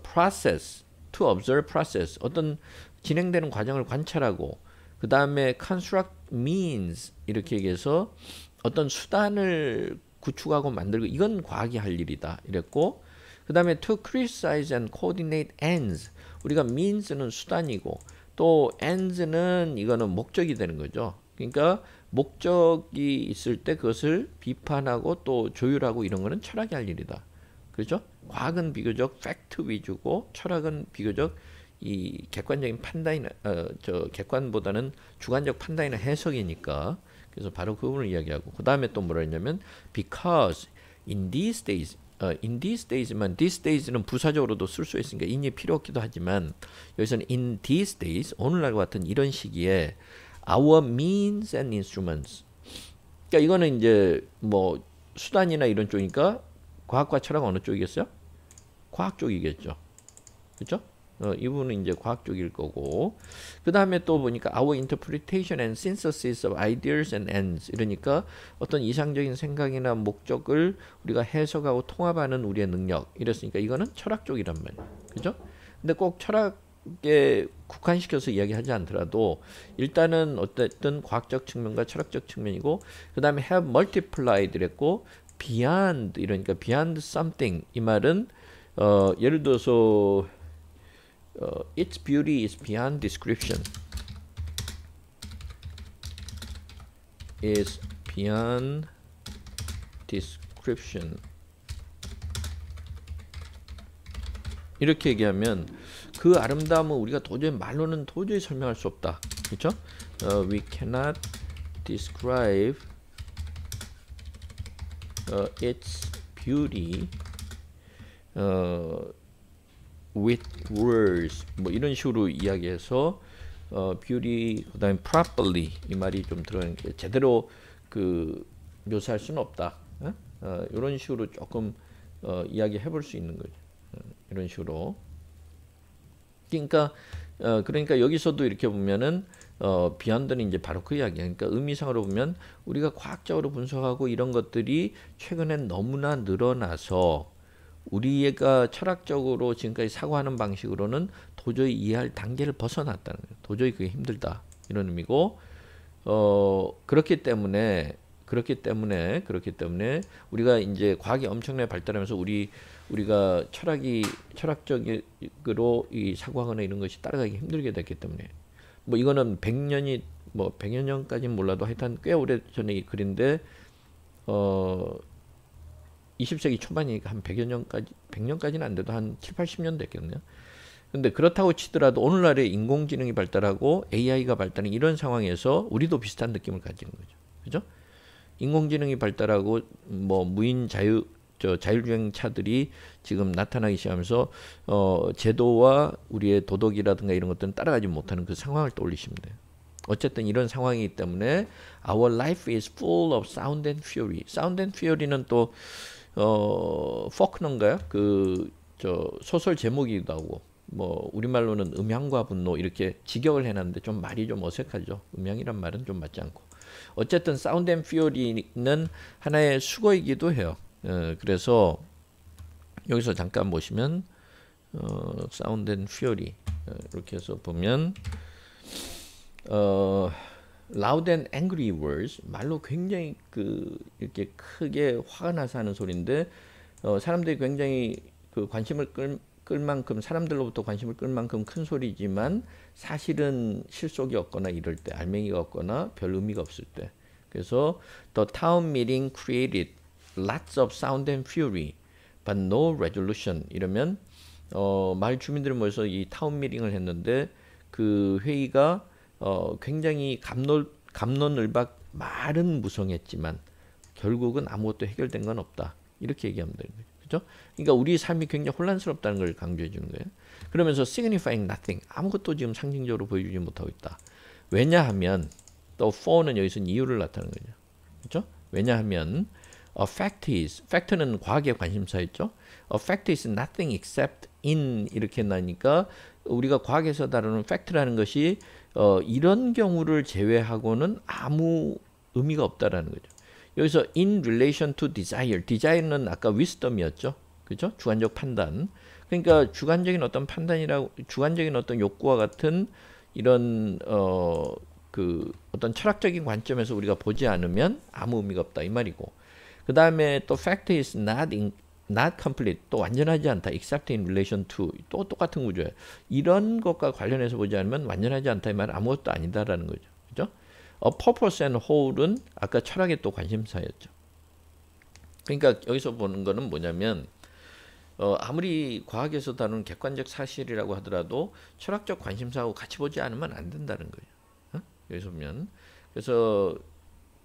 process, to observe process 어떤 진행되는 과정을 관찰하고 그 다음에 construct means 이렇게 얘기해서 어떤 수단을 구축하고 만들고 이건 과학이 할 일이다 이랬고 그 다음에 to criticize and coordinate ends 우리가 means는 수단이고 또 ends는 이거는 목적이 되는 거죠. 그러니까 목적이 있을 때 그것을 비판하고 또 조율하고 이런 거는 철학이 할 일이다. 그렇죠? 과학은 비교적 팩트 위주고 철학은 비교적 이 객관적인 판단이나 객관보다는 주관적 판단이나 해석이니까 그래서 바로 그 부분을 이야기하고 그 다음에 또 뭐라 했냐면 because in these days만 these days는 부사적으로도 쓸 수 있으니까 in이 필요 없기도 하지만 여기서는 in these days 오늘날과 같은 이런 시기에 our means and instruments 그러니까 이거는 이제 뭐 수단이나 이런 쪽이니까 과학과 철학은 어느 쪽이겠어요? 과학 쪽이겠죠. 그렇죠? 이 부분은 이제 과학 쪽일 거고 그 다음에 또 보니까 our interpretation and synthesis of ideas and ends 이러니까 어떤 이상적인 생각이나 목적을 우리가 해석하고 통합하는 우리의 능력 이랬으니까 이거는 철학 쪽이란 말이에요. 그죠? 근데 꼭 철학에 국한시켜서 이야기하지 않더라도 일단은 어쨌든 과학적 측면과 철학적 측면이고 그 다음에 have multiplied 이랬고 beyond 이러니까 beyond something 이 말은 예를 들어서 its beauty is beyond description. is beyond description. 이렇게 얘기하면 그 아름다움은 우리가 도저히 말로는 도저히 설명할 수 없다. 그렇죠? We cannot describe its beauty with words 뭐 이런 식으로 이야기해서 beauty 그다음에 properly 이 말이 좀 들어가는 게 제대로 그 묘사할 수는 없다. 이런 식으로 조금 이야기해 볼 수 있는 거죠. 이런 식으로. 그러니까 여기서도 이렇게 보면은 beyond는 이제 바로 그 이야기야. 그러니까 의미상으로 보면 우리가 과학적으로 분석하고 이런 것들이 최근엔 너무나 늘어나서 우리가 철학적으로 지금까지 사고하는 방식으로는 도저히 이해할 단계를 벗어났다는 거예요. 도저히 그게 힘들다 이런 의미고 그렇기 때문에 우리가 이제 과학이 엄청나게 발달하면서 우리가 철학적으로 이 사고하거나 이런 것이 따라가기 힘들게 됐기 때문에 뭐 이거는 100년이 뭐 100여 년까지는 몰라도 하여튼 꽤 오래 전의 글인데 20세기 초반이니까 한 100여 년까지 100년까지는 안 돼도 한 7, 80년 됐겠네요. 근데 그렇다고 치더라도 오늘날에 인공지능이 발달하고 AI가 발달하는 이런 상황에서 우리도 비슷한 느낌을 가지는 거죠. 그죠? 인공지능이 발달하고 뭐 무인 자율주행 차들이 지금 나타나기 시작하면서 제도와 우리의 도덕이라든가 이런 것들은 따라가지 못하는 그 상황을 떠올리시면 돼요. 어쨌든 이런 상황이기 때문에 our life is full of sound and fury. sound and fury는 또 포크너인가요? 소설 제목이기도 하고 뭐 우리말로는 음향과 분노 이렇게 직역을 해놨는데 좀 말이 좀 어색하죠. 음향이란 말은 좀 맞지 않고 어쨌든 사운드 앤 퓨어리는 하나의 수거이기도 해요. 그래서 여기서 잠깐 보시면 사운드 앤 퓨어리 이렇게 해서 보면 loud and angry words 말로 굉장히 이렇게 크게 화가 나서 하는 소리인데 사람들이 굉장히 그 관심을 끌 만큼 사람들로부터 관심을 끌 만큼 큰 소리지만 사실은 실속이 없거나 이럴 때 알맹이가 없거나 별 의미가 없을 때 그래서 the town meeting created lots of sound and fury but no resolution 이러면 마을 주민들이 모여서 이 타운 미팅을 했는데 그 회의가 굉장히 갑론을박 말은 무성했지만 결국은 아무것도 해결된 건 없다. 이렇게 얘기하면 되는 거죠. 그죠? 그러니까 우리 삶이 굉장히 혼란스럽다는 걸 강조해 주는 거예요. 그러면서 signifying nothing. 아무것도 지금 상징적으로 보여주지 못하고 있다. 왜냐하면 또 for는 여기서 이유를 나타내는 거죠. 그죠? 왜냐하면 a fact is, fact는 과학의 관심사였죠. A fact is nothing except in 이렇게 나니까 우리가 과학에서 다루는 fact라는 것이 이런 경우를 제외하고는 아무 의미가 없다라는 거죠. 여기서 in relation to desire, desire는 아까 wisdom이었죠, 그죠? 주관적 판단. 그러니까 주관적인 어떤 판단이라고, 주관적인 어떤 욕구와 같은 이런 그 어떤 철학적인 관점에서 우리가 보지 않으면 아무 의미가 없다 이 말이고. 그 다음에 또 fact is not complete, 또 완전하지 않다. except in relation to, 또 똑같은 구조예요. 이런 것과 관련해서 보지 않으면 완전하지 않다 이 말은 아무것도 아니다라는 거죠. 그죠? purpose and whole은 아까 철학의 또 관심사였죠. 그러니까 여기서 보는 거는 뭐냐면 아무리 과학에서 다루는 객관적 사실이라고 하더라도 철학적 관심사하고 같이 보지 않으면 안 된다는 거예요. 여기서 보면 그래서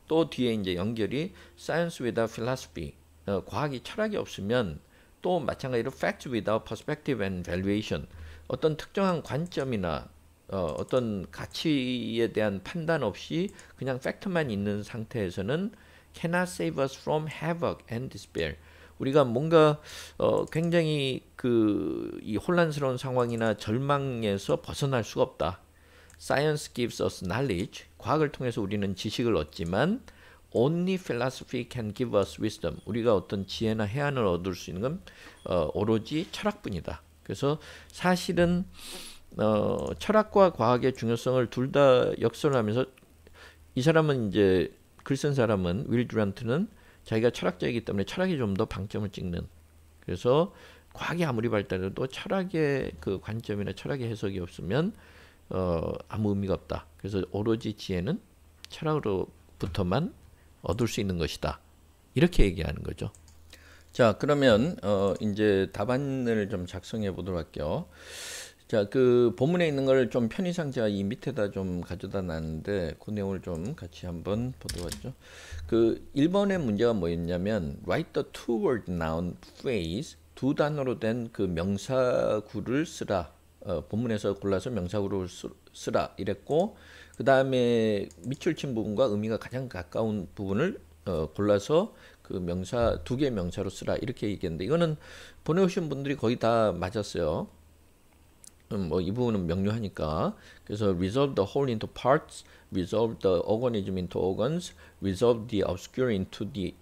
또 뒤에 이제 연결이 science without philosophy, 과학이 철학이 없으면 또 마찬가지로 fact without perspective and valuation, 어떤 특정한 관점이나 어떤 가치에 대한 판단 없이 그냥 팩트만 있는 상태에서는 cannot save us from havoc and despair. 우리가 뭔가 굉장히 이 혼란스러운 상황이나 절망에서 벗어날 수가 없다. Science gives us knowledge. 과학을 통해서 우리는 지식을 얻지만 only philosophy can give us wisdom. 우리가 어떤 지혜나 해안을 얻을 수 있는 건 오로지 철학뿐이다. 그래서 사실은 철학과 과학의 중요성을 둘 다 역설하면서 이 사람은 이제 글 쓴 사람은 윌 듀란트는 자기가 철학자이기 때문에 철학이 좀 더 방점을 찍는, 그래서 과학이 아무리 발달해도 철학의 그 관점이나 철학의 해석이 없으면 아무 의미가 없다. 그래서 오로지 지혜는 철학으로부터만 얻을 수 있는 것이다. 이렇게 얘기하는 거죠. 자, 그러면 이제 답안을 좀 작성해 보도록 할게요. 자, 그 본문에 있는 걸 좀 편의상 제가 이 밑에다 좀 가져다 놨는데 그 내용을 좀 같이 한번 보도록 하죠. 그 1번의 문제가 뭐였냐면 write the two-word noun phrase, 두 단어로 된 그 명사구를 쓰라. 본문에서 골라서 명사구를 쓰라 이랬고, 그 다음에 밑줄 친 부분과 의미가 가장 가까운 부분을 골라서 그 명사 두 개의 명사로 쓰라 이렇게 얘기했는데 이거는 보내오신 분들이 거의 다 맞았어요. 뭐 이 부분은 명료하니까. 그래서 resolve the whole into parts, resolve the organism into organs, resolve the obscure into the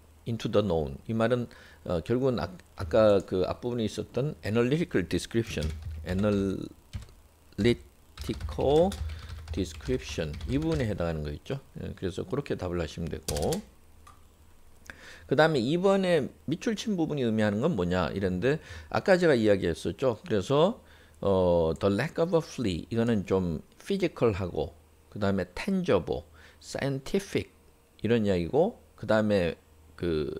known. 이 말은 결국은 아까 그 앞부분에 있었던 analytical description, analytical description 이 부분에 해당하는 거 있죠. 그래서 그렇게 답을 하시면 되고, 그 다음에 2번에 밑줄 친 부분이 의미하는 건 뭐냐 이랬는데 아까 제가 이야기했었죠. 그래서 the lack of a flea 이거는 좀 physical하고, 그 다음에 tangible, scientific 이런 이야기고, 그 다음에 그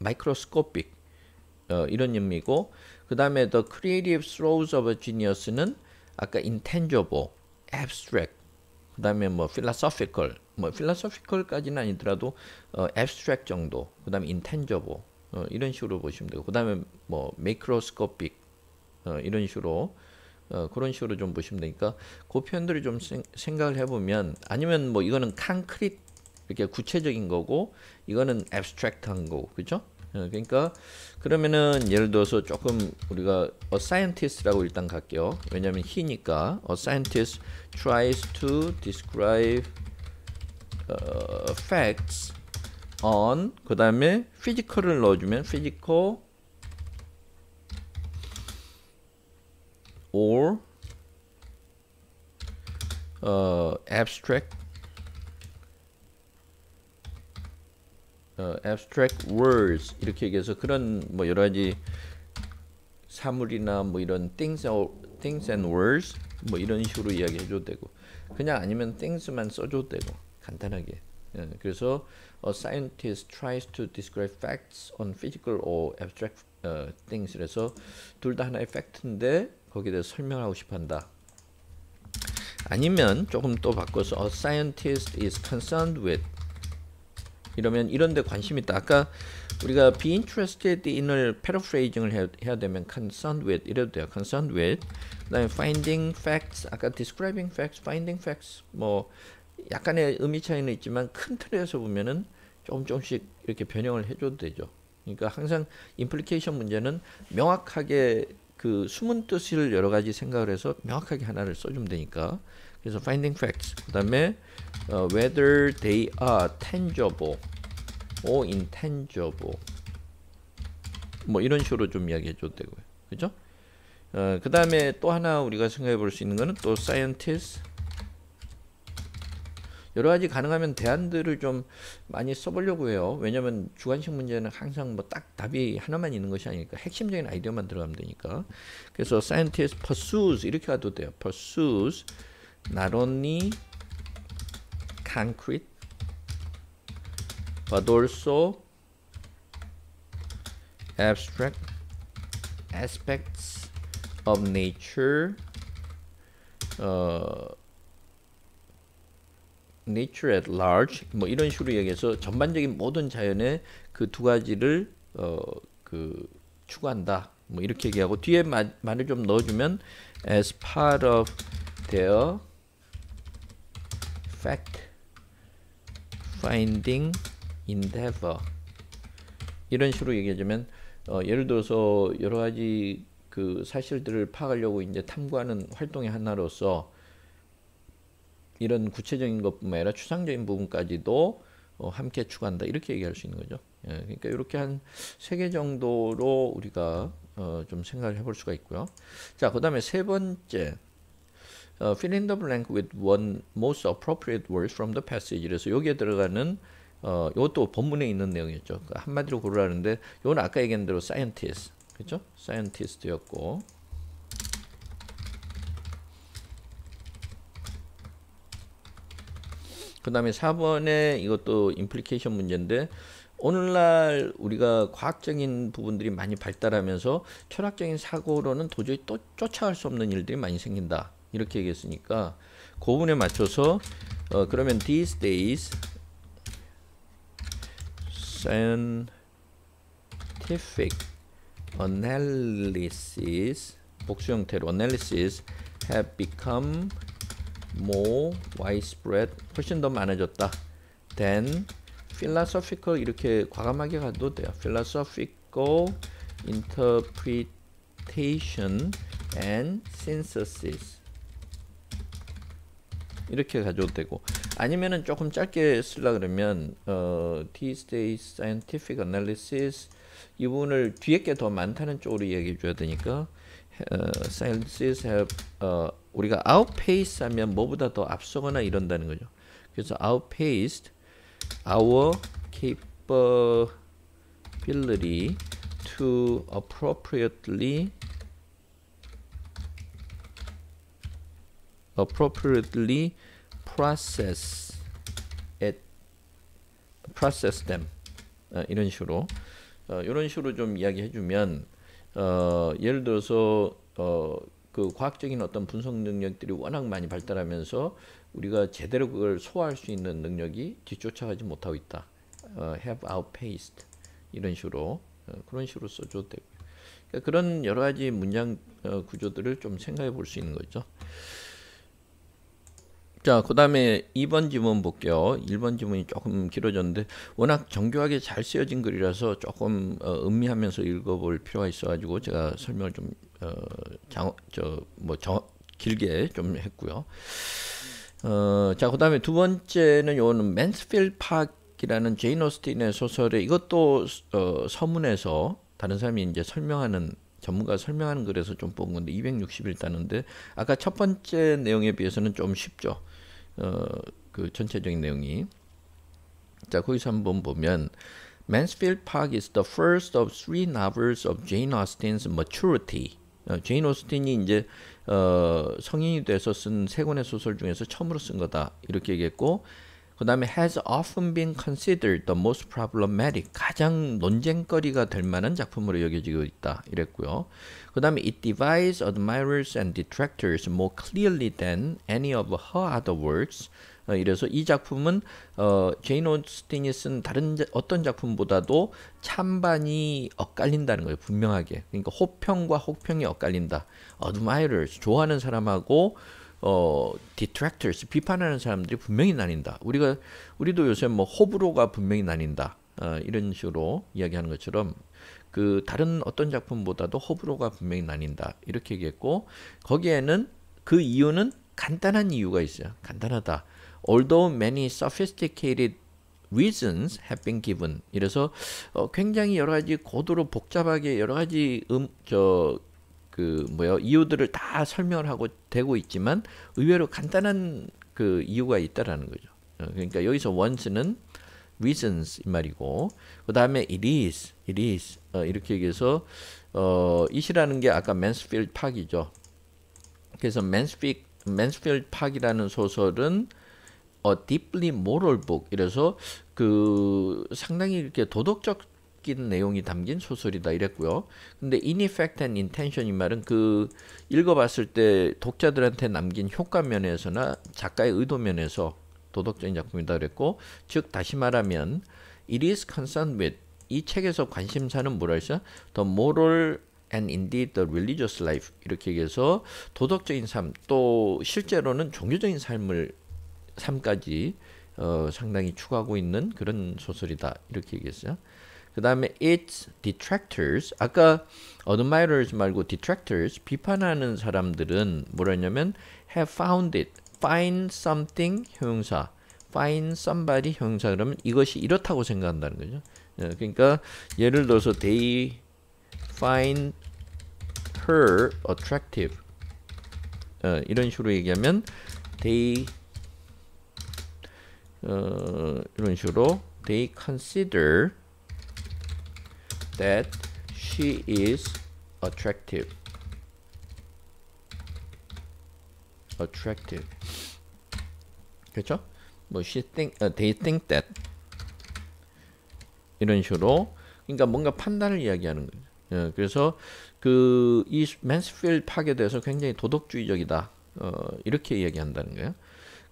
microscopic 이런 의미고, 그 다음에 the creative throes of a genius는 아까 intangible, abstract, 그 다음에 뭐 philosophical, 뭐 philosophical까지는 아니더라도 abstract 정도, 그 다음에 intangible 이런 식으로 보시면 되고, 그 다음에 뭐 microscopic 이런 식으로 그런 식으로 좀 보시면 되니까 그 표현들을 좀 생각을 해보면, 아니면 뭐 이거는 concrete 이렇게 구체적인 거고 이거는 abstract한 거고, 그죠? 그러니까 그러면은 예를 들어서 조금 우리가 a scientist라고 일단 갈게요. 왜냐하면 he니까 a scientist tries to describe facts on, 그 다음에 physical을 넣어주면 physical or abstract words 이렇게 얘기해서 그런 뭐 여러 가지 사물이나 뭐 이런 things and words 뭐 이런 식으로 이야기해줘도 되고, 그냥 아니면 things만 써줘도 되고 간단하게. 그래서 a scientist tries to describe facts on physical or abstract things. 그래서 둘 다 하나의 팩트인데 거기에 대해서 설명하고 싶어한다. 아니면 조금 또 바꿔서 a scientist is concerned with, 이러면 이런 데 관심 있다. 아까 우리가 be interested in을 paraphrasing을 해야 되면 concerned with 이래도 돼요. concerned with. 그다음에 finding facts, 아까 describing facts, finding facts 뭐 약간의 의미 차이는 있지만 큰 틀에서 보면은 조금씩 이렇게 변형을 해줘도 되죠. 그러니까 항상 implication 문제는 명확하게 그 숨은 뜻을 여러 가지 생각을 해서 명확하게 하나를 써주면 되니까. 그래서 finding facts. 그다음에 whether they are tangible or intangible 뭐 이런 식으로 좀 이야기해줘도 되고요. 그죠? 그다음에 또 하나 우리가 생각해 볼 수 있는 거는 또 scientist. 여러 가지 가능하면 대안들을 좀 많이 써보려고 해요. 왜냐면 주관식 문제는 항상 뭐 딱 답이 하나만 있는 것이 아니니까 핵심적인 아이디어만 들어가면 되니까. 그래서 scientist pursues 이렇게 가도 돼요. pursues not only concrete but also abstract aspects of nature, nature at large 뭐 이런 식으로 얘기해서 전반적인 모든 자연의 그 두 가지를 그 추구한다. 뭐 이렇게 얘기하고 뒤에 말을 좀 넣어주면 as part of their fact finding endeavor 이런 식으로 얘기하자면 예를 들어서 여러 가지 그 사실들을 파악하려고 이제 탐구하는 활동의 하나로서 이런 구체적인 것뿐만 아니라 추상적인 부분까지도 함께 추구한다 이렇게 얘기할 수 있는 거죠. 그러니까 이렇게 한 3개 정도로 우리가 좀 생각을 해볼 수가 있고요. 자, 그 다음에 세 번째 fill in the blank with one most appropriate words from the passage. 그래서 여기에 들어가는 이것도 본문에 있는 내용이었죠. 한마디로 고르라는데 이건 아까 얘기한 대로 scientist, 그렇죠? scientist였고, 그 다음에 4번에 이것도 implication 문제인데 오늘날 우리가 과학적인 부분들이 많이 발달하면서 철학적인 사고로는 도저히 또 쫓아갈 수 없는 일들이 많이 생긴다 이렇게 얘기했으니까 그 부분에 맞춰서 그러면 these days scientific analysis 복수 형태로 analysis have become more widespread 훨씬 더 많아졌다 than philosophical 이렇게 과감하게 가도 돼요. philosophical interpretation and synthesis 이렇게 가져도 되고 아니면은 조금 짧게 쓰려 그러면 these days scientific analysis 이 부분을 뒤에 게 더 많다는 쪽으로 얘기해 줘야 되니까 sciences have 우리가 outpace 하면 뭐보다 더 앞서거나 이런다는 거죠. 그래서 outpaced our capability to appropriately process them 이런 식으로 이런 식으로 좀 이야기해 주면 예를 들어서 그 과학적인 어떤 분석 능력들이 워낙 많이 발달하면서 우리가 제대로 그걸 소화할 수 있는 능력이 뒤쫓아가지 못하고 있다. have outpaced 이런 식으로 그런 식으로 써줘도 되고요. 그러니까 그런 여러 가지 문장 구조들을 좀 생각해 볼 수 있는 거죠. 자, 그 다음에 2번 지문 볼게요. 1번 지문이 조금 길어졌는데 워낙 정교하게 잘 쓰여진 글이라서 조금 음미하면서 읽어볼 필요가 있어가지고 제가 설명을 좀 길게 좀 했고요. 자, 그 다음에 두 번째는 요거는 맨스필드 파크이라는 제인 오스틴의 소설에 이것도 서문에서 다른 사람이 이제 설명하는 전문가 설명하는 글에서 좀 뽑은 건데 260일 따는데 아까 첫 번째 내용에 비해서는 좀 쉽죠. 그 전체적인 내용이. 자, 거기서 한번 보면 Mansfield Park is the first of three novels of Jane Austen's maturity. 제인 오스틴이 이제 성인이 돼서 쓴 세 권의 소설 중에서 처음으로 쓴 거다 이렇게 얘기했고, 그 다음에 has often been considered the most problematic, 가장 논쟁거리가 될 만한 작품으로 여겨지고 있다 이랬고요. 그 다음에 it divides admirers and detractors more clearly than any of her other works. 이래서 이 작품은 제인 오스틴이 쓴 다른 어떤 작품보다도 찬반이 엇갈린다는 거예요. 분명하게. 그러니까 호평과 혹평이 엇갈린다. admirers, 좋아하는 사람하고 detractors, 비판하는 사람들이 분명히 나뉜다. 우리도 요새 뭐 호불호가 분명히 나뉜다. 이런 식으로 이야기하는 것처럼 그 다른 어떤 작품보다도 호불호가 분명히 나뉜다. 이렇게 얘기했고, 거기에는 그 이유는 간단한 이유가 있어요. 간단하다. Although many sophisticated reasons have been given. 이래서 굉장히 여러 가지 고도로 복잡하게 여러 가지 이유들을 다 설명을 하고 되고 있지만 의외로 간단한 그 이유가 있다라는 거죠. 그러니까 여기서 once는 reasons 이 말이고, 그 다음에 it is 이렇게 얘기해서 it이라는 게 아까 맨스필드 파크이죠. 그래서 맨스필드 파크이라는 소설은 deeply moral book. 이래서 그 상당히 이렇게 도덕적인 내용이 담긴 소설이다 이랬고요. 근데 in effect and intention 이 말은 그 읽어봤을 때 독자들한테 남긴 효과 면에서나 작가의 의도 면에서 도덕적인 작품이다 그랬고, 즉 다시 말하면 it is concerned with, 이 책에서 관심사는 뭐라 했어요? The moral and indeed the religious life. 이렇게 얘기해서 도덕적인 삶, 또 실제로는 종교적인 삶까지 상당히 추구하고 있는 그런 소설이다 이렇게 얘기했어요. 그 다음에 its detractors, 아까 admirers 말고 detractors, 비판하는 사람들은 뭐라 했냐면 have found it, find something 형용사, find somebody 형용사, 그러면 이것이 이렇다고 생각한다는 거죠. 그러니까 예를 들어서 they find her attractive, 이런 식으로 얘기하면 they 이런 식으로 they consider that she is attractive. 그렇죠? 뭐 they think that, 이런 식으로, 그러니까 뭔가 판단을 이야기하는 거죠. 그래서 이 맨스필드 파크에 대해서 굉장히 도덕주의적이다. 이렇게 이야기한다는 거예요.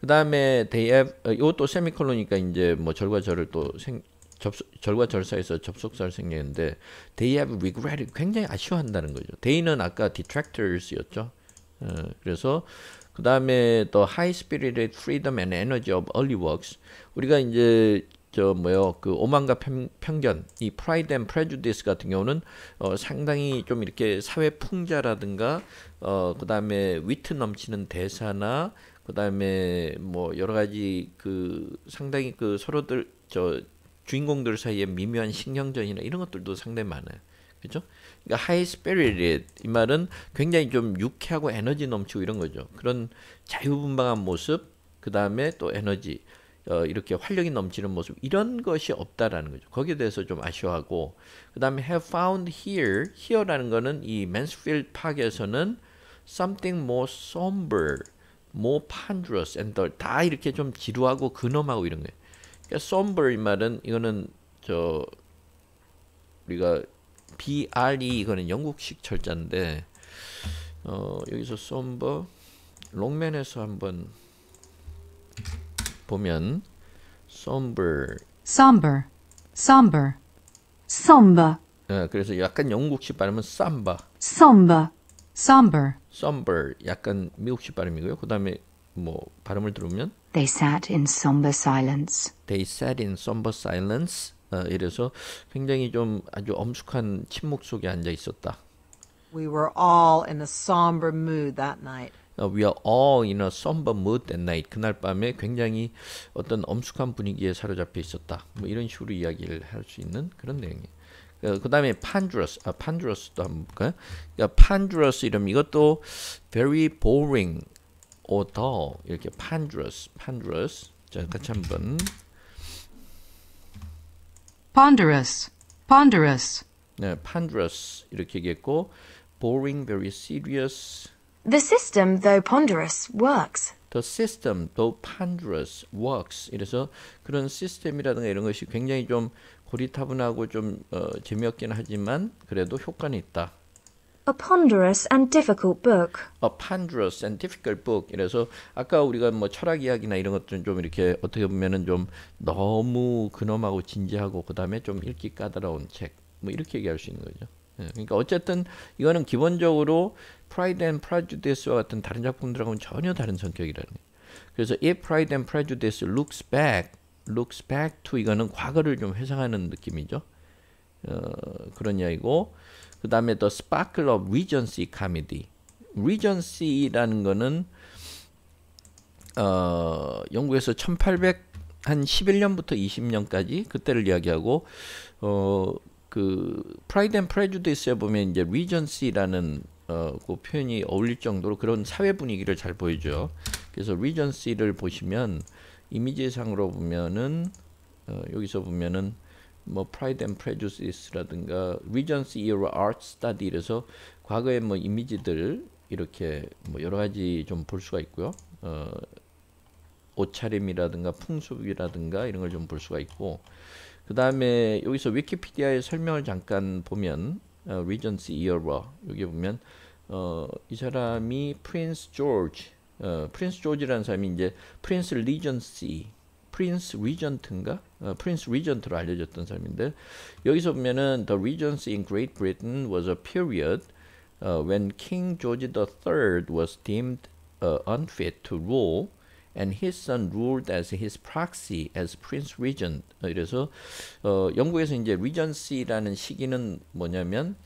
그 다음에 they have, 이것도 세미콜론이니까 이제 뭐 절과 절을 또 절과 절 사이에서 접속사를 생략했는데 they have regretted, 굉장히 아쉬워한다는 거죠. they는 아까 detractors였죠. 그래서 그 다음에 the high spirited freedom and energy of early works, 우리가 이제 그 오만과 편견, 이 pride and prejudice 같은 경우는 상당히 좀 이렇게 사회 풍자라든가 그 다음에 위트 넘치는 대사나 그 다음에 뭐 여러 가지 그 상당히 그 서로들 주인공들 사이에 미묘한 신경전이나 이런 것들도 상당히 많아요. 그렇죠? 그러니까 high spirited 이 말은 굉장히 좀 유쾌하고 에너지 넘치고 이런 거죠. 그런 자유분방한 모습, 그 다음에 또 에너지, 이렇게 활력이 넘치는 모습, 이런 것이 없다라는 거죠. 거기에 대해서 좀 아쉬워하고, 그 다음에 have found here라는 거는 이 맨스필드 파크에서는 something more somber, more ponderous and 다 이렇게 좀 지루하고 근엄하고 이런 거예요. 그러니까 somber 이 말은 이거는 우리가 BRE 이거는 영국식 철자인데 여기서 somber 롱맨에서 한번 보면 somber 그래서 약간 영국식 발음은 somber 약간 미국식 발음이고요. 그 다음에 뭐 발음을 들으면 They sat in somber silence. 이래서 굉장히 좀 아주 엄숙한 침묵 속에 앉아 있었다. We were all in a somber mood that night. We are all in a somber mood that night. 그날 밤에 굉장히 어떤 엄숙한 분위기에 사로잡혀 있었다. 뭐 이런 식으로 이야기를 할 수 있는 그런 내용이에요. 그 다음에 ponderous도 한번 볼까요? 그러니까 ponderous 이름, 이것도 very boring or dull, 이렇게 ponderous. 자, 같이 한번. ponderous, ponderous. 네, ponderous 이렇게 얘기했고 boring, very serious. The system, though ponderous, works. The system, though ponderous, works. 이래서 그런 시스템이라든가 이런 것이 굉장히 좀 고리타분하고 좀 재미없긴 하지만 그래도 효과는 있다. A ponderous and difficult book. A ponderous and difficult book. 이래서 아까 우리가 뭐 철학 이야기나 이런 것들은 좀 이렇게 어떻게 보면은 좀 너무 근엄하고 진지하고 그다음에 좀 읽기 까다로운 책. 뭐 이렇게 얘기할 수 있는 거죠. 그러니까 어쨌든 이거는 기본적으로 Pride and Prejudice와 같은 다른 작품들하고는 전혀 다른 성격이라는 거예요. 그래서 if Pride and Prejudice looks back to 이거는 과거를 좀 회상하는 느낌이죠. 그런 이야기고 그 다음에 The Sparkle of Regency Comedy. Regency라는 거는 영국에서 1811년부터 20년까지 그때를 이야기하고 그 Pride and Prejudice에 보면 이제 Regency라는 그 표현이 어울릴 정도로 그런 사회 분위기를 잘 보여줘요. 그래서 Regency를 보시면 이미지상으로 보면은 여기서 보면은 뭐 Pride and Prejudice라든가 Regency Era Art Study 이래서 과거의 뭐 이미지들 이렇게 뭐 여러 가지 좀 볼 수가 있고요. 옷차림이라든가 풍습이라든가 이런 걸 좀 볼 수가 있고 그 다음에 여기서 위키피디아의 설명을 잠깐 보면 Regency Era 여기 보면 이 사람이 프린스 조지라는 사람이 이제 프린스 리전트인가? 프린스 리전트로 알려졌던 사람인데 여기서 보면은 The Regency in Great Britain was a period when King George III was deemed unfit to rule and his son ruled as his proxy as Prince Regent. 이래서 영국에서 이제 Regency라는 시기는 뭐냐면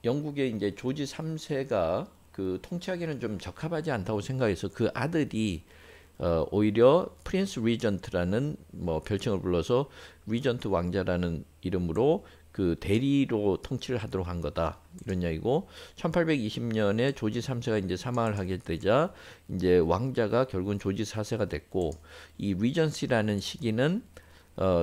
영국의 이제 조지 3세가 그 통치하기는 좀 적합하지 않다고 생각해서 그 아들이 오히려 프린스 리전트라는 뭐 별칭을 불러서 리전트 왕자라는 이름으로 그 대리로 통치를 하도록 한 거다 이런 이야기고 1820년에 조지 3세가 이제 사망을 하게 되자 이제 왕자가 결국은 조지 4세가 됐고 이 리전시라는 시기는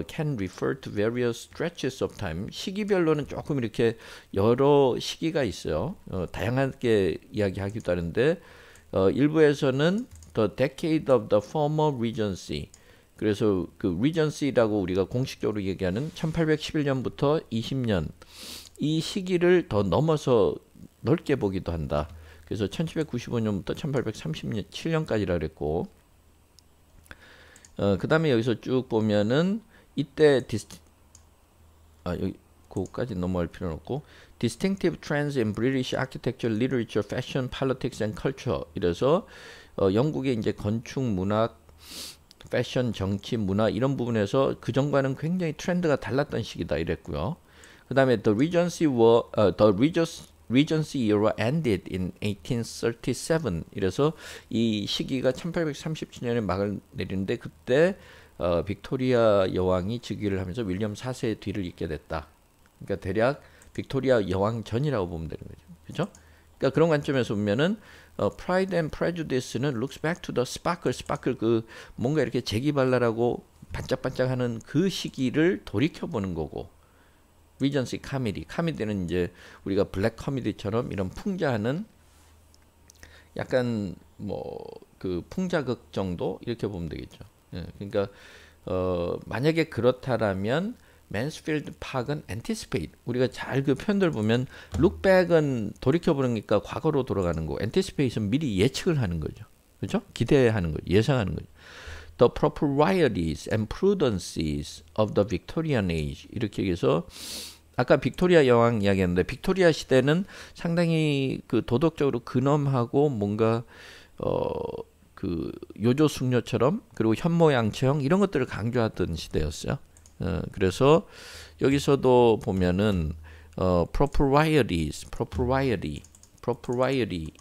can refer to various stretches of time 시기별로는 조금 이렇게 여러 시기가 있어요. 다양하게 이야기하기도 하는데 일부에서는 The Decade of the Former Regency 그래서 그 Regency라고 우리가 공식적으로 얘기하는 1811년부터 20년 이 시기를 더 넘어서 넓게 보기도 한다. 그래서 1795년부터 1837년까지라 그랬고 그 다음에 여기서 쭉 보면은 이때 여기 그거까지 넘어갈 필요는 없고 Distinctive Trends in British Architecture, Literature, Fashion, Politics and Culture 이래서 영국의 이제 건축, 문학, 패션, 정치, 문화 이런 부분에서 그 전과는 굉장히 트렌드가 달랐던 시기다 이랬고요. 그 다음에 The Regency era ended in 1837 이래서 이 시기가 1837년에 막을 내리는데 그때 빅토리아 여왕이 즉위를 하면서 윌리엄 4세의 뒤를 잇게 됐다. 그러니까 대략 빅토리아 여왕 전이라고 보면 되는 거죠. 그렇죠? 그러니까 그런 관점에서 보면은 Pride and Prejudice는 looks back to the sparkle 그 뭔가 이렇게 재기발랄하고 반짝반짝하는 그 시기를 돌이켜 보는 거고 Regency 코미디는 이제 우리가 블랙 코미디처럼 이런 풍자하는 약간 뭐 그 풍자극 정도 이렇게 보면 되겠죠. 예, 그러니까 만약에 그렇다라면 맨스필드 파크는 anticipate 우리가 잘 그 표현들 보면 look back은 돌이켜 보니까 과거로 돌아가는 거고 anticipate은 미리 예측을 하는 거죠. 그렇죠? 기대하는 거죠. 예상하는 거죠. The proprieties and prudencies of the Victorian age 이렇게 얘기해서 아까 빅토리아 여왕 이야기했는데 빅토리아 시대는 상당히 그 도덕적으로 근엄하고 뭔가 그 요조 숙녀처럼 그리고 현모양처형 이런 것들을 강조하던 시대였어요. 그래서 여기서도 보면은 propriety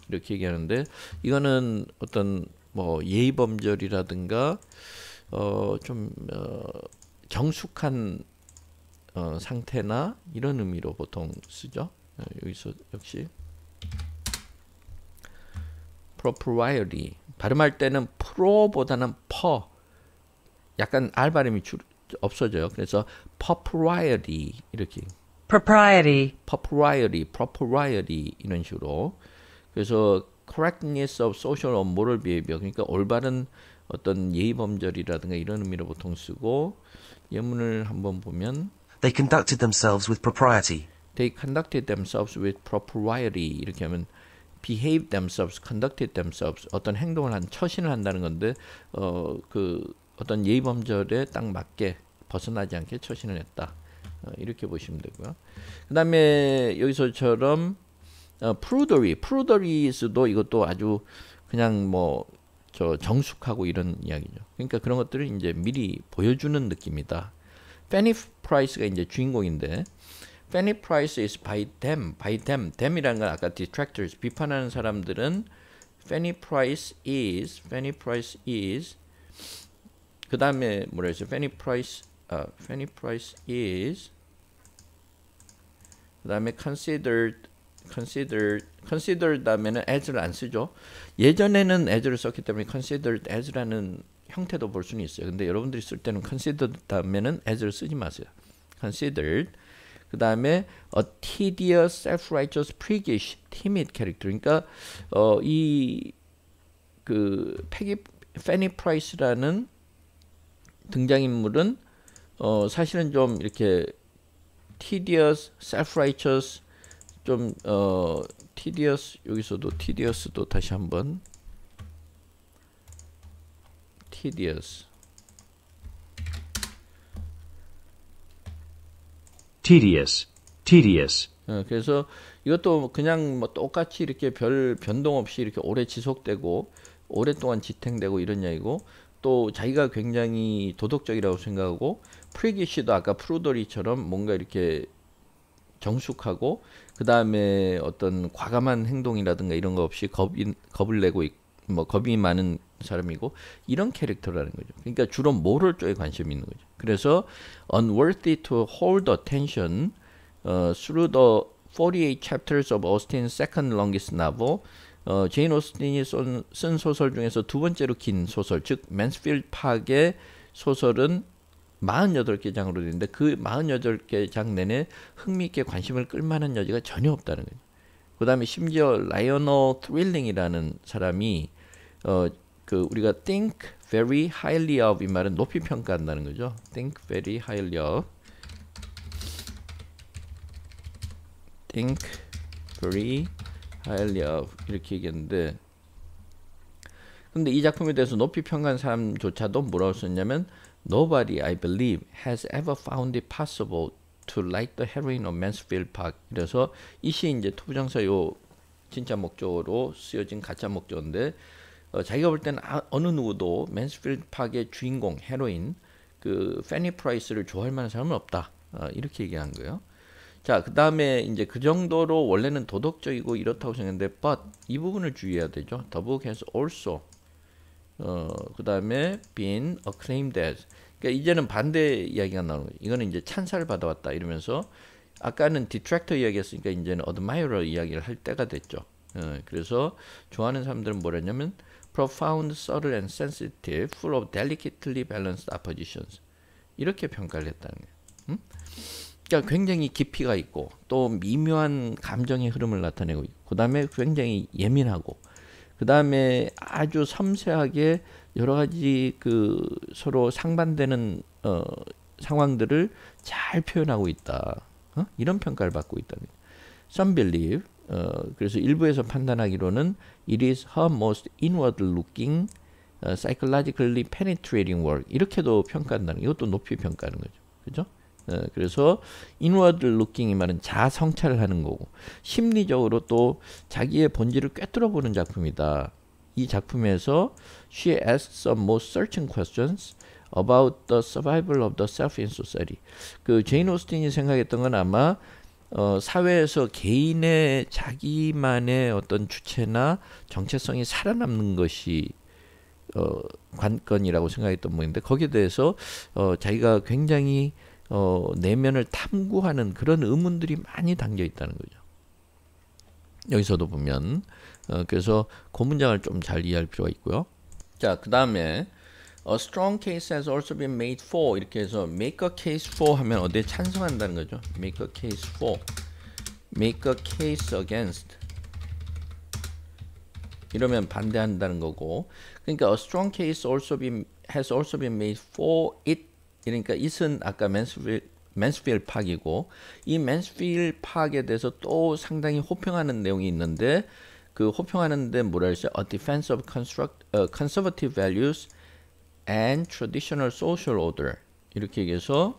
이렇게 얘기하는데 이거는 어떤 뭐 예의범절이라든가 좀 정숙한 상태나 이런 의미로 보통 쓰죠. 여기서 역시 propriety 발음할 때는 프로보다는 퍼 약간 R 발음이 없어져요. 그래서 propriety 이렇게 propriety 이런 식으로. 그래서 correctness of social or moral behavior 그러니까 올바른 어떤 예의범절이라든가 이런 의미로 보통 쓰고 예문을 한번 보면 They conducted themselves with propriety. They conducted themselves with propriety 이렇게 하면 behaved themselves, conducted themselves 어떤 행동을 처신을 한다는 건데 그 어떤 예의범절에 딱 맞게 벗어나지 않게 처신을 했다. 이렇게 보시면 되고요. 그 다음에 여기서처럼 prudery도 이것도 아주 그냥 뭐 정숙하고 이런 이야기죠. 그러니까 그런 것들을 이제 미리 보여주는 느낌이다. Fanny Price가 이제 주인공인데 Fanny Price is by them. them이라는 건 아까 detractors 비판하는 사람들은 Fanny Price is 그 다음에 뭐라 했어요? Fanny Price is 그 다음에 considered 다음에는 as를 안 쓰죠. 예전에는 as를 썼기 때문에 considered as라는 형태도 볼 수는 있어요. 근데 여러분들이 쓸 때는 considered 다음에는 as를 쓰지 마세요. considered 그 다음에 a tedious, self-righteous, priggish, timid character. 그러니까 이 그 Fanny Price라는 등장인물은 사실은 좀 이렇게 tedious, self-righteous 좀 tedious 여기서도 tedious도 다시 한번 tedious 그래서 이것도 그냥 뭐 똑같이 이렇게 별 변동 없이 이렇게 오래 지속되고 오랫동안 지탱되고 이런 이야기고 또 자기가 굉장히 도덕적이라고 생각하고 프리기시도 아까 프루더리처럼 뭔가 이렇게 정숙하고 그 다음에 어떤 과감한 행동이라든가 이런 거 없이 겁을 내고 뭐 겁이 많은 사람이고 이런 캐릭터라는 거죠. 그러니까 주로 모럴 쪽에 관심이 있는 거죠. 그래서 unworthy to hold attention through the 48 chapters of Austen's second longest novel. 제인 오스틴이 쓴 소설 중에서 두 번째로 긴 소설, 즉 맨스필드 파크의 소설은 48개 장으로 되는데 그 48개 장 내내 흥미있게 관심을 끌만한 여지가 전혀 없다는 거죠. 그 다음에 심지어 라이오너 트윌링이라는 사람이 그 우리가 think very highly of 이 말은 높이 평가한다는 거죠. think very highly of think very highly of 이렇게 얘기했는데 근데 이 작품에 대해서 높이 평가한 사람조차도 뭐라고 썼냐면 Nobody, I believe, has ever found it possible to like the heroine of Mansfield Park. 그래서 이 시 이제 투부정사 요 진짜 목적으로 쓰여진 가짜 목적인데 자기가 볼 때는 어느 누구도 맨스필드 파크의 주인공 헤로인 그 패니 프라이스를 좋아할 만한 사람은 없다. 이렇게 얘기한 거예요. 자, 그 다음에 이제 그 정도로 원래는 도덕적이고 이렇다고 생각했는데, but 이 부분을 주의해야 되죠. The book has also 그 다음에 been acclaimed as. 그러니까 이제는 반대 이야기가 나오는 거예요. 이거는 이제 찬사를 받아왔다 이러면서 아까는 detractor 이야기했으니까 이제는 admirer 이야기를 할 때가 됐죠. 그래서 좋아하는 사람들은 뭐랬냐면 profound, subtle and sensitive, full of delicately balanced oppositions. 이렇게 평가를 했다는 거예요. 그러니까 굉장히 깊이가 있고 또 미묘한 감정의 흐름을 나타내고 있고 그 다음에 굉장히 예민하고 그 다음에 아주 섬세하게 여러 가지 그 서로 상반되는 상황들을 잘 표현하고 있다. 이런 평가를 받고 있다는 거예요. Some believe 그래서 일부에서 판단하기로는 it is her most inward looking, psychologically penetrating work 이렇게도 평가한다는 이것도 높이 평가하는 거죠. 그죠? 그래서 inward looking 이 말은 자성찰을 하는 거고 심리적으로 또 자기의 본질을 꿰뚫어 보는 작품이다. 이 작품에서 she asks some most searching questions about the survival of the self in society. 그 제인 오스틴이 생각했던 건 아마 사회에서 개인의 자기만의 어떤 주체나 정체성이 살아남는 것이 관건이라고 생각했던 모양인데 거기에 대해서 자기가 굉장히 내면을 탐구하는 그런 의문들이 많이 담겨 있다는 거죠. 여기서도 보면 그래서 그 문장을 좀 잘 이해할 필요가 있고요. 자, 그 다음에 A strong case has also been made for 이렇게 해서 make a case for 하면 어디에 찬성한다는 거죠. make a case for, make a case against 이러면 반대한다는 거고, 그러니까 a strong case has also been made for it. 그러니까 it은 아까 맨스필드 파크이고, 이 맨스필드 파크에 대해서 또 상당히 호평하는 내용이 있는데, 그 호평하는데 뭐라 했어요? A defense of conservative values and traditional social order 이렇게 얘기해서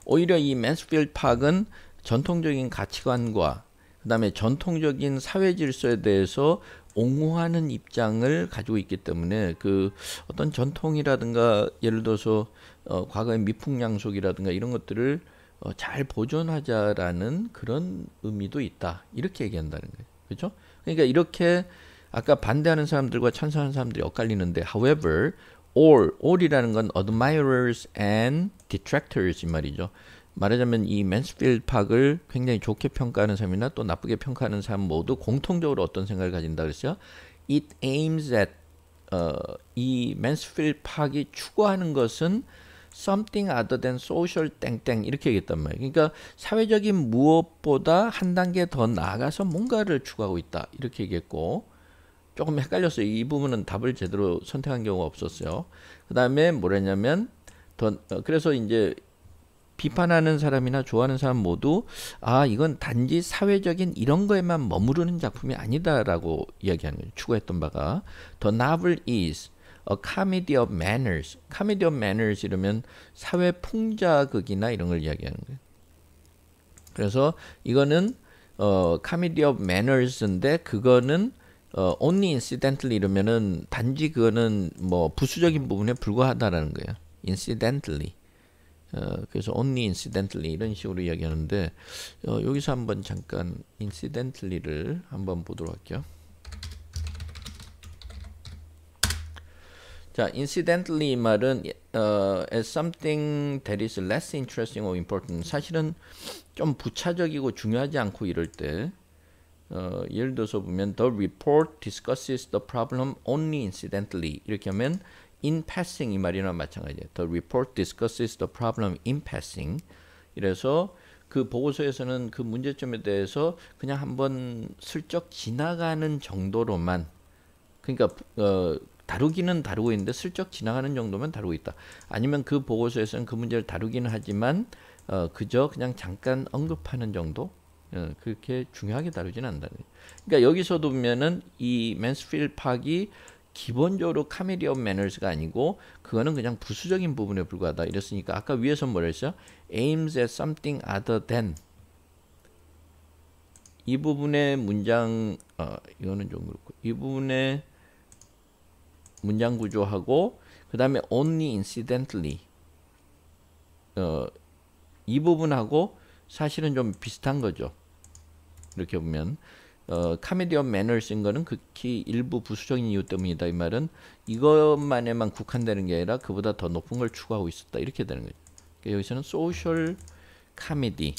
오히려 이 맨스필드 파크는 전통적인 가치관과 그 다음에 전통적인 사회 질서에 대해서 옹호하는 입장을 가지고 있기 때문에 그 어떤 전통이라든가 예를 들어서 과거의 미풍양속이라든가 이런 것들을 잘 보존하자라는 그런 의미도 있다 이렇게 얘기한다는 거예요. 그렇죠? 그러니까 이렇게 아까 반대하는 사람들과 찬성하는 사람들이 엇갈리는데 however, all이라는 건 admirers and detractors 이 말이죠. 말하자면 이 맨스필드 파크를 굉장히 좋게 평가하는 사람이나 또 나쁘게 평가하는 사람 모두 공통적으로 어떤 생각을 가진다 그랬어요? It aims at 이 맨스필드 파크가 추구하는 것은 something other than social 땡땡 이렇게 얘기했단 말이에요. 그러니까 사회적인 무엇보다 한 단계 더 나아가서 뭔가를 추구하고 있다 이렇게 얘기했고, 조금 헷갈렸어요. 이 부분은 답을 제대로 선택한 경우가 없었어요. 그 다음에 뭐랬냐면 그래서 이제 비판하는 사람이나 좋아하는 사람 모두 이건 단지 사회적인 이런 거에만 머무르는 작품이 아니다라고 이야기하는 거죠. 추구했던 바가 The novel is a comedy of manners. comedy of manners 이러면 사회 풍자극이나 이런 걸 이야기하는 거예요. 그래서 이거는 comedy of manners인데 그거는 only incidentally 이러면은 단지 그거는 뭐 부수적인 부분에 불과하다라는 거예요. incidentally. 그래서 only incidentally 이런 식으로 이야기하는데 여기서 한번 잠깐 incidentally를 한번 보도록 할게요. 자, incidentally 이 말은 as something that is less interesting or important. 사실은 좀 부차적이고 중요하지 않고 이럴 때 예를 들어서 보면 the report discusses the problem only incidentally 이렇게 하면 in passing 이 말이나 마찬가지예요. The report discusses the problem in passing. 이래서 그 보고서에서는 그 문제점에 대해서 그냥 한번 슬쩍 지나가는 정도로만, 그러니까 다루기는 다루고 있는데 슬쩍 지나가는 정도만 다루고 있다. 아니면 그 보고서에서는 그 문제를 다루기는 하지만 그저 그냥 잠깐 언급하는 정도. 그렇게 중요하게 다루지는 않는다는 거예요. 그러니까 여기서도 보면은 이 맨스필드 파크가 기본적으로 comedy of manners가 아니고 그거는 그냥 부수적인 부분에 불과하다 이랬으니까 아까 위에서 뭐라 했어요? aims at something other than 이 부분의 문장 이거는 좀 그렇고 이 부분의 문장 구조하고 그 다음에 only incidentally 이 부분하고 사실은 좀 비슷한 거죠. 이렇게 보면 comedy of manners인 거는 극히 일부 부수적인 이유 때문이다. 이 말은 이것만에만 국한되는 게 아니라 그보다 더 높은 걸 추구하고 있었다. 이렇게 되는 거죠. 그러니까 여기서는 social comedy.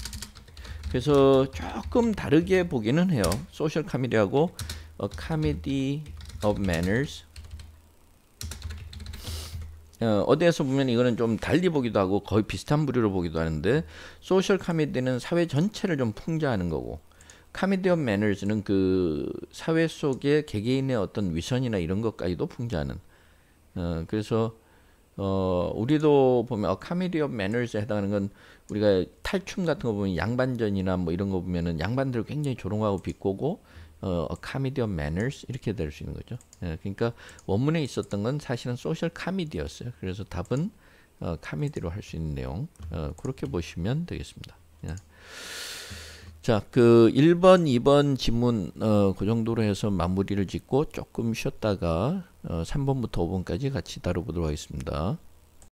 그래서 조금 다르게 보기는 해요. social comedy하고 comedy of manners. 어디에서 보면 이거는 좀 달리 보기도 하고 거의 비슷한 부류로 보기도 하는데 소셜 카미디는 사회 전체를 좀 풍자하는 거고 카미디 오브 매너스는 그 사회 속의 개개인의 어떤 위선이나 이런 것까지도 풍자하는 그래서 우리도 보면 카미디 오브 매너스에 해당하는 건 우리가 탈춤 같은 거 보면 양반전이나 뭐 이런 거 보면은 양반들 굉장히 조롱하고 비꼬고 comedy of manners 이렇게 될 수 있는 거죠. 그러니까 원문에 있었던 건 사실은 소셜 카미디였어요. 그래서 답은 카미디로 할 수 있는 내용 그렇게 보시면 되겠습니다. 자, 그 1번, 2번 지문 그 정도로 해서 마무리를 짓고 조금 쉬었다가 3번부터 5번까지 같이 다뤄보도록 하겠습니다.